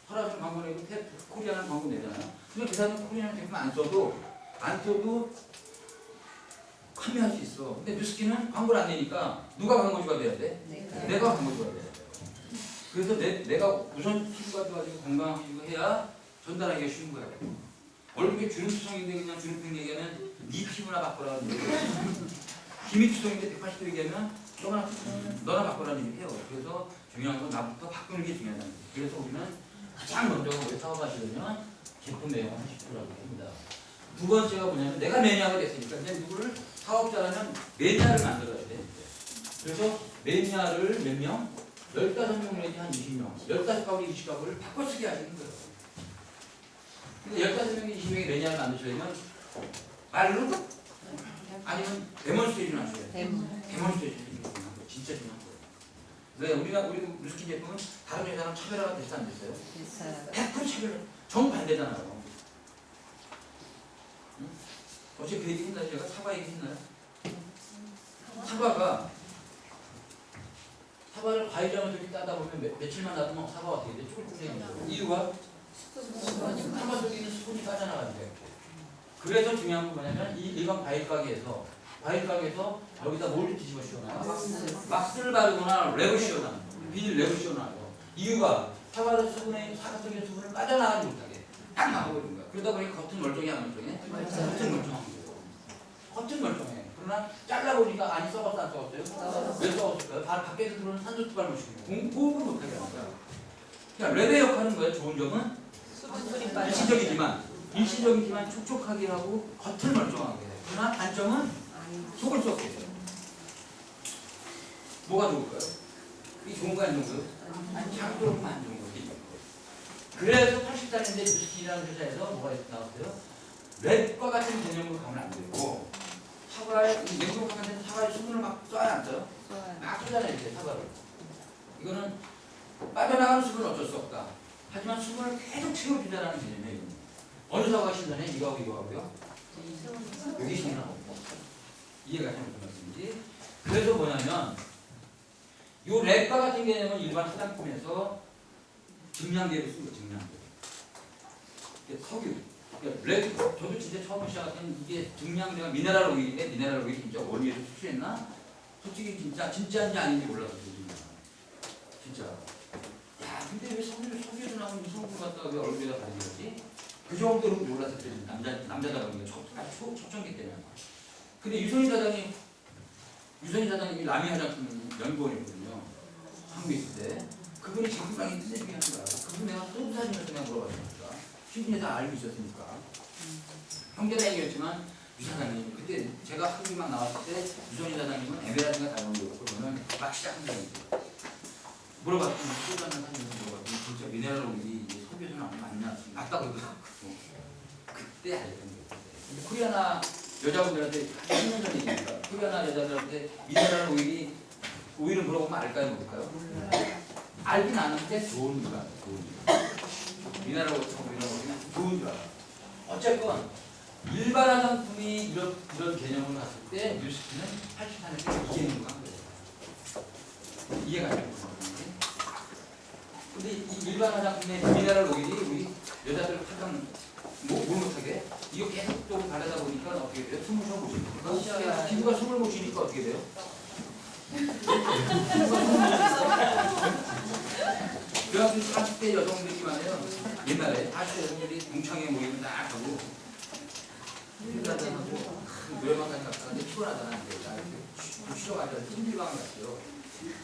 설화준 광고 내고 코리아는 광고 내잖아요. 근데 그 사람은 코리아는 제품 안 써도 판매할 수 있어. 근데 뉴스킨은 광고를 안 내니까 누가 광고주가 돼야 돼? 내가 광고주가 돼야 돼. 그래서 내가 우선 피부가 좋아지고 건강해지고 해야 전달하기가 쉬운 거예요. 얼굴에 주름투성인데 그냥 주름핑 얘기하면 네 피부나 바꿔라는 얘기. 기미투성인데 180도 얘기하면 너나 바꿔라는 얘기 해요. 그래서 중요한 건 나부터 바꾸는 게 중요하다는 거예요. 그래서 우리는 가장 먼저 우리 사업하시려면 제품 내용을 하십시오라고 합니다. 두 번째가 뭐냐면 내가 매니아가 됐으니까 이제 누구를 사업자라면 매니아를 만들어야 돼. 그래서 매니아를 몇 명? 15명 내지 한 20명. 15가구, 20가구를 바꿔쓰기 하시는 거예요. 근데 15명이 20명이 매니아를 만드시려면 말로 아니면 데몬스트레이션 하셔야 돼요. 데몬스트레이션 진짜 중요한 거예요. 왜 우리 뉴스킨 제품은 다른 회사랑 차별화가 됐어 안 됐어요? 됐어요. 100% 차별화. 정반대잖아요. 응? 어제 그 얘기 했나요? 제가 사과 얘기 했나요? 사과를 과일장을 저렇게 따다 보면 며칠만 놔두면 사과가 어떻게 돼? 쫄쫄해져요. 이유가 사과 속에 있는 수분이 빠져나가는데. 그래서 중요한 건 뭐냐면 이 일반 과일 가게에서 여기다 뭘 뒤집어 씌워놔요? 막스를 바르거나 랩을 씌워놔요. 비닐 랩을 씌워놔요. 이유가 사과 속에 있는 수분을 빠져나가지 못하게 딱 막아버린 거야. 그러다 보니 겉은 멀쩡해 안 멀쩡해? 겉은 멀쩡한 거예요. 겉은 멀쩡해. 그러나 잘라보니까 안이 썩었어 안 썩었어요? 왜 썩었을까요? 밖에서 들어오는 산소투발 모시고 공급을 못하게 하는 거야. 그러니까 랩의 역할은 뭐예요? 좋은 점은 일시적이지만 촉촉하게 하고 겉을 멀쩡하게 해. 그러나 단점은 속을 썩게 해요. 뭐가 좋을까요? 이게 좋은 거 안 좋은 거예요? 장도로만 안 좋은 거지. 그래서 84년대 뉴스킨이라는 회사에서 뭐가 나왔어요? 랩과 같은 개념으로 가면 안 되고 사과에 냉동을 하면 사과에 수분을 막 쏴야 안 써요? 막 쏘잖아요 이렇게 사과를. 이거는 빠져나가는 수분은 어쩔 수 없다. 하지만 수분을 계속 채워주자라는 개념이에요. 어느 사과가 신선해? 이거하고요? 여기 신선하고 이해가 잘 무슨 말씀인지. 그래서 뭐냐면 이 랩과 같은 개념은 일반 화장품에서 증량제로 쓴 거예요. 증량제. 석유. 그러니까 랩, 저도 진짜 처음 시작했던 이게 증량제가 미네랄 오일인데 미네랄 오일이 진짜 원유에서 수출했나? 솔직히 진짜인지 아닌지 몰라서 진짜. 야, 근데 왜 석유도 나오는 성분 갖다가 왜 얼굴에다 바르는 거지? 그 정도로 몰라서 그래. 남자다 보니까 초청기 때문에. 근데 유선희 사장이 라미 화장품 연구원이거든요. 한국에 있을 때 그분이 장기방에 있는 중에 한 거야. 그분 내가 소주 사진을 그냥 물어봤으니까 시중에 다 알고 있었으니까 형제라 얘기했지만 유사장님 그때 제가 한국만 나왔을 때 유선희 사장님은 에메랄드가 다른 거였고 저는 막 시작한 거예요. 물어봤더니 소주 한잔 사진을 물어봤더니 진짜 미네랄 오일이 석유에서는 안 맞냐 맞다고 그러더라고. 그때 알게 된 거예요. 코리아나 여자분들한테 10년 전 얘기입니다. 코리아나 여자들한테 미네랄 오일은 물어보면 알까요 모를까요? 알긴 아는데 좋은 줄 알아요. 좋은 줄. 미네랄 오일은 좋은 줄 알아요. 어쨌건 일반 화장품이 이런 개념을 갔을 때 뉴스키는 84년에 이해는 한 거예요. 이해가 안 되고. 근데 이 일반 화장품의 미네랄 오일이 우리 여자들 가장 뭘 못하게 이거 계속 바르다 보니까 어떻게 돼요? 숨을 쉬어 보시니까 피부가 숨을 못 쉬니까 어떻게 돼요? 그래가지고 40대 여성들이만 해요. 옛날에 40대 여성들이 동창회 모임을 딱 하고 힘들다고 노래방까지 갔다가 이제 피곤하잖아. 나 쉬어가지고 찜질방을 갔어요.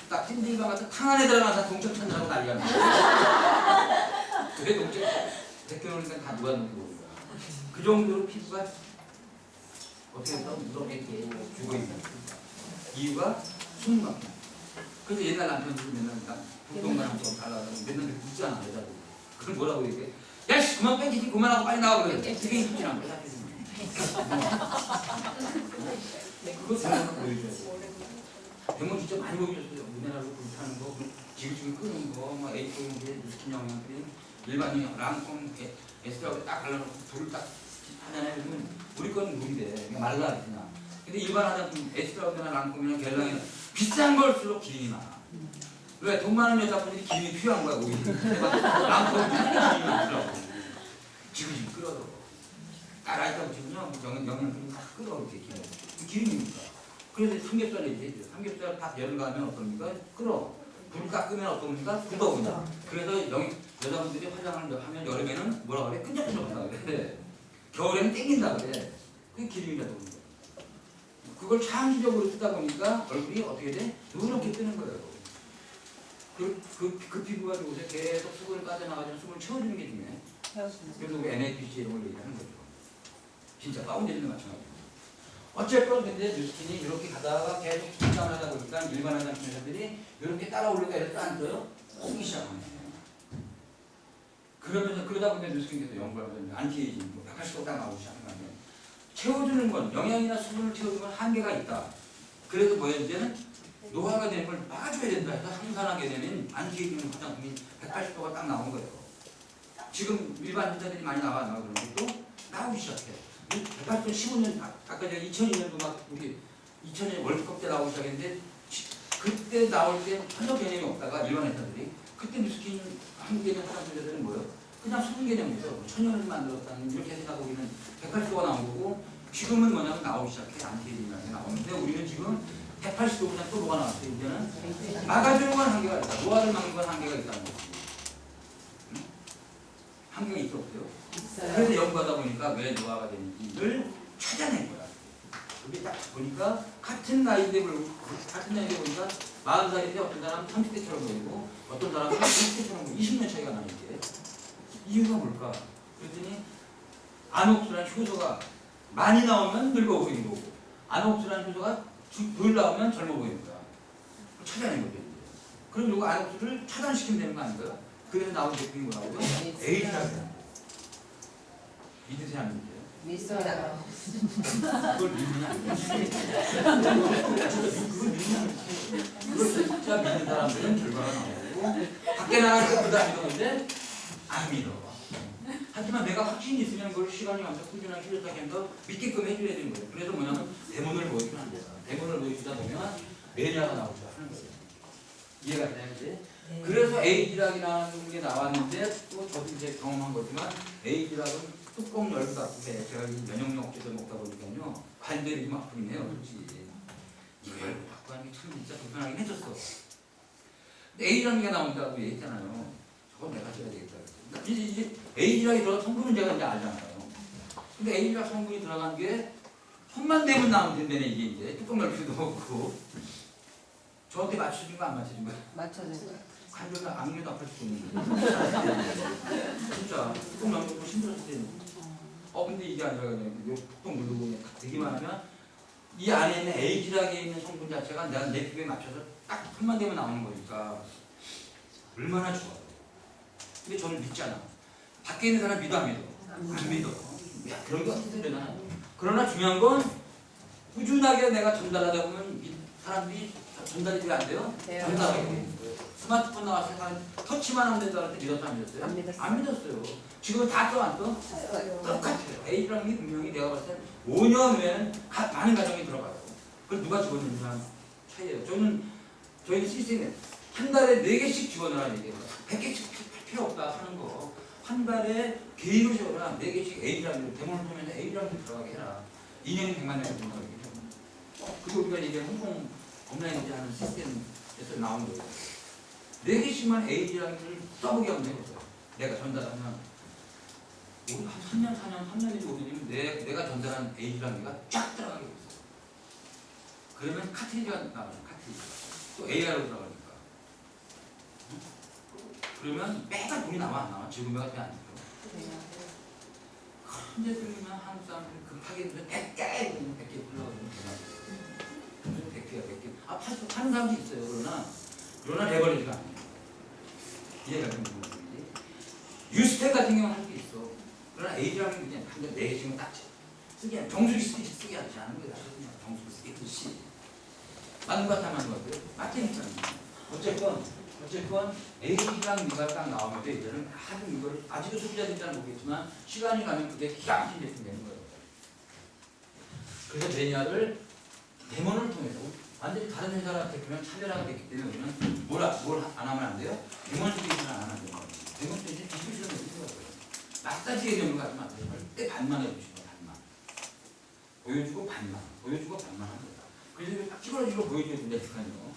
딱 찜질방 가서 탕 안에 들어가서 동천 찾느라고 난리가 나요. 그래 동천 백개월이니까 다 누가 놓고 보는 거야. 그 정도로 피부가 어떻게 해서 무섭게 죽어있는 이유가 숨 막혀. 그래서 옛날 남편들이 맨날 운동만하고 달라고 맨날 묻잖아 여자들. 그걸 뭐라고 얘기해? 야씨 그만 뺑기지 그만하고 빨리 나와 그래. 되게 힘들지는 거야. 그거 생각하고 보여줘야 돼. 병원 진짜 많이 보여줬어요. 미네랄로 불타는 거, 지글지글 끄는 거, 막 에이토인데 누스킨 영양크림, 일반인 랑콤, 에스트라고 딱 발라놓고 불을 딱 하잖아요. 그러면 우리 거는 물인데 말라 그냥. 근데 일반 화장품 에스트라우드나 랑콤이나 겔랑이나 비싼 걸수록 기름이 많아. 왜? 돈 많은 여자분들이 기름이 필요한 거야 오히려. 랑콤은 기름이 많더라고. 지글지글 끓어도. 딱 라이터 붙이면요 영양크림 딱 끓어 이렇게 기름이니까. 그래서 삼겹살이지. 삼겹살 딱 열을 가면 어떻습니까? 끓어. 불 딱 끄면 어떻습니까? 굳어오냐. 그래서 여자분들이 화장을 하면 여름에는 뭐라 그래? 끈적끈적한다 그래. 겨울에는 땡긴다 그래. 그게 기름이라고 그러는 거야. 그걸 장기적으로 쓰다 보니까 얼굴이 어떻게 돼? 누렇게 뜨는 거예요. 그 피부가 요새 계속 수분을 빠져나가지고 숨을 채워주는 게 중요해. 그래서 우리 NAPC 이런 걸 얘기하는 거죠. 진짜 파운데이션도 마찬가지고. 어쨌건 근데 뉴스킨이 이렇게 가다가 계속 상담을 하다 보니까 일반 화장품 회사들이 이렇게 따라오려고 해서 안 써요? 쓰기 시작하네. 그러다 보면 뉴스킨 계속 연구를 하면 안티에이징, 180도 딱 나오기 시작한 거예요. 채워주는 건, 영양이나 수분을 채워주는 건 한계가 있다. 그래서 뭐예요? 이제는 노화가 되는 걸 막아줘야 된다 해서 항산하게 되면 안티에이징 화장품이 180도가 딱 나오는 거예요. 지금 일반 회사들이 많이 나와 그런 것도 나오기 시작해. 180도 15년, 아까 제가 2002년도 막 우리 2000년 월드컵 때 나오기 시작했는데 그때 나올 때 전혀 개념이 없다가 일반 회사들이 그때 뉴스킨 한국에 있는 화장품 회사들은 뭐예요? 그냥 수분 개념이죠. 천연을 만들었다는 이렇게 생각하고 있는 180도가 나온 거고 지금은 뭐냐면 나오기 시작해. 안티에이징이라는 게 나오는데 우리는 지금 180도 그냥 또 뭐가 나왔어요? 이제는 막아주는 건 한계가 있다. 노화를 막는 건 한계가 있다는 거지. 응? 한계가 있어 없어요? 그래서 연구하다 보니까 왜 노화가 되는지를 찾아낸 거야. 그게 딱 보니까 같은 나이대 보니까 40살인데 어떤 사람은 30대처럼 보이고 어떤 사람은 30대처럼 보이고 20년 차이가 나는 게 이유가 뭘까? 그랬더니 안옥수라는 효소가 많이 나오면 늙어 보이는 거고 안옥수라는 효소가 덜 나오면 젊어 보이는 거야. 찾아낸 거죠. 그럼 이거 안옥수를 차단시키면 되는 거 아닌가요? 그래서 나온 제품이 뭐라고요? 에이즈라고 해요. 믿으세요 안 믿으세요? 믿어요. 그걸 믿느냐 안 믿느냐 그걸 믿느냐 그걸 진짜 믿는 사람들은 결과가 나오고 밖에 나갈 때 그다 믿었는데 안 믿어. 하지만 내가 확신이 있으면 그걸 시간이 가면서 꾸준하게 실력하면서 믿게끔 해줘야 되는 거예요. 그래서 뭐냐면 대문을 보여주면 안 돼요. 대문을 보여주다 보면 매니아가 나오지 하는 거예요. 이해가 되나요? 그래서 에이즈락이라는 게 나왔는데 또 저도 이제 경험한 거지만 에이즈락은 뚜껑 열고 닫고 해. 제가 이 면역력 억제제 먹다 보니까요 관절이 좀 아프긴 해요. 솔직히 이거 열고 닫고 하는 게 참 진짜 불편하긴 했었어. 근데 에이즈락이 나온다고 얘기했잖아요. 저건 내가 써야 되겠다. 그러니까 이제 에이즈락이 들어간 성분은 제가 이제 알잖아요. 근데 에이즈락 성분이 들어간 게 손만 대면 나오면 된다네 이게 이제 뚜껑 열 필요도 없고 저한테 맞춰준 거 안 맞춰준 거야? 맞춰준 거야. 관절과 악력도 아플 수 있는 진짜 뚜껑 넘고 힘들었을 때 근데 이게 아니라 그냥 요 뚜껑 누르고 그냥 되기만 하면 이 안에 있는 에이지락에 있는 성분 자체가 내 피부에 맞춰서 딱 틈만 되면 나오는 거니까 얼마나 좋아. 근데 저는 믿잖아. 밖에 있는 사람 믿어 안 믿어? 안 믿어. 야 그런 거 어떻게 되나. 그러나 중요한 건 꾸준하게 내가 전달하다 보면 사람들이 전달이 왜 안 돼요? 돼요. 전달하게 돼요. 스마트폰 나와서 터치만 하면 된다는 때 믿었어 안 믿었어요? 안 믿었어요. 안 믿었어요. 지금 다 떠 안 떠? 했어요. 똑같아요. A라는 게 분명히 내가 봤을 때 5년 후에는 많은 가정이 들어가요. 그걸 누가 집어넣느냐 차이예요. 저희는 시스템에 한 달에 4개씩 집어넣으라 얘기해요. 100개씩 할 필요 없다 하는 거. 한 달에 개인으로 집어넣으라 4개씩 A라는 대본을 보면서 A라는 들어가게 해라. 2년이 100만 명이 들어가게 해요. 그리고 우리가 이제 홍콩 온라인 하는 시스템에서 나온 거예요. 4개씩만 A라는 걸 써보게 하면 되거든요. 내가 전달하면 한 3년, 4년, 3년이 오면 내가 전달한 A라는 게가 쫙 들어가게 돼 있어요. 그러면 카트리지가 나와요. 카트리지. 또 AR로 들어가니까. 그러면 매달 돈이 나와 안 나와? 지금매가 안 돼요. 근데 그러면 한국 사람들이 급하게 100개 불러가지고 무슨 100개. 파는 사람도 있어요. 그러나 레버리지가 안 돼요. 이해가 되는 부분이지. 유스텍 같은 경우는 할 수 있어. 그러나 A라는 게 그냥 한 4개씩은 딱 쓰게 하는 정수기 쓰게 하지 않은 거야. 정수기 쓰게 듯이. 맞는 것 같아, 맞는 것 같아요? 맞다니까. 어쨌건 A랑 B가 딱 나오면 이제는 이걸 아직은 소비자들은 모르겠지만 시간이 가면 그게 기가 막힌 제품이 되는 거예요. 그래서 매니아를 데모를 통해서 완전히 다른 회사랑 대표랑 차별화가 됐기 때문에 우리는 뭘 안 하면 안 돼요? 데몬스트레이션을 안 하면 안 돼요. 데몬스트레이션 디스큐션을 해주는 거예요. 마사지의 경우 같으면 안 돼요. 절대 반만 해주시고 반만. 보여주고 반만 하는 거다. 그래서 딱 찌그러지고 보여줘야 된다니까요.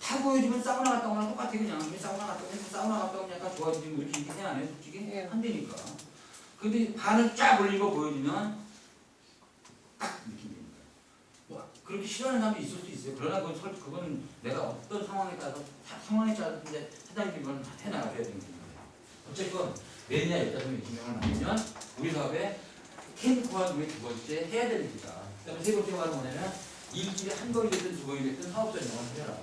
다 보여주면 사우나 갔다 오면 똑같아 그냥. 사우나 갔다 오면 약간 좋아지지 뭐 이렇게 해야 안 해? 솔직히 예. 안 되니까. 근데 반을 쫙 올리고 보여주면 딱 느낌이 됩니다. 뭐 그렇게 싫어하는 사람도 있을 수 있어요. 그러나 그건 내가 어떤 상황에 따라서 이제 해당되는 건 해나가줘야 되는 거예요. 어쨌건 매니아 15명을 만들면 우리 사업에 캠프와 우리 2번째 해야 되는 일이다. 그다음에 3번째 말은 뭐냐면 일주일에 한 번이 됐든 2번이 됐든 사업 전형을 해라.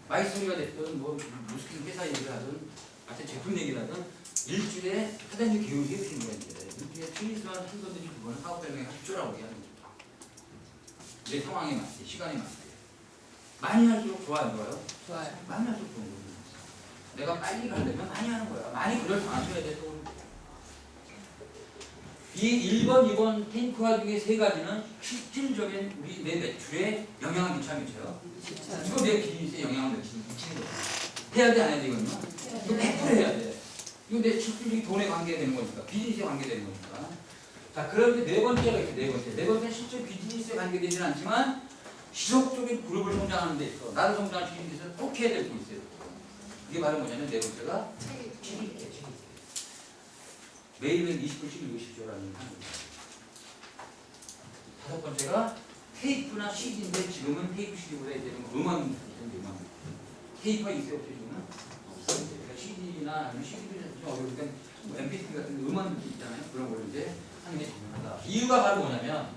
마이스토리가 됐든 뭐 무슨 회사 얘기를 하든 하여튼 제품 얘기를 하든 일주일에 사장님 교육이 해주시는 거야. 이제 일주일에 최소한 한 번 내지 2번은 사업 전형에 합조라고 얘기하는 거죠. 내 상황에 맞게 시간에 맞게 많이 할수록 좋아 안 좋아요? 좋아요. 많이 할수록 좋은 거예요. 내가 빨리 가려면 많이 하는 거야. 많이 그럴 방식해야 돼. 또 이 1번, 2번 탱크화 중에 3가지는 실질적인 우리 내 매출에 영향을 미쳐요. 이거 내 비즈니스에 영향을 미치는 거야. 해야 돼, 안 해야 돼, 이거는? 이거 100% 해야 돼. 이거 내 실질적인 돈에 관계되는 거니까. 비즈니스에 관계되는 거니까. 자, 그런데 4번째가 있어, 4번째. 4번째는 실제 비즈니스에 관계되지는 않지만 지속적인 그룹을 성장하는 데 있어. 나를 성장시키는 데 있어서 꼭 해야 될 게 있어요. 이게 바로 뭐냐면 4번째가 책임이에요. 매일매일 20분씩 읽으십시오라는 거예요. 5번째가 테이프나 CD인데 지금은 테이프 CD보다 이제는 음원 테이프가 있어요 없어요 지금은? 그러니까 CD나 CD도 좀 어려우니까 MP3 같은 음원 있잖아요. 그런 걸 이제 하는 게 중요하다. 이유가 바로 뭐냐면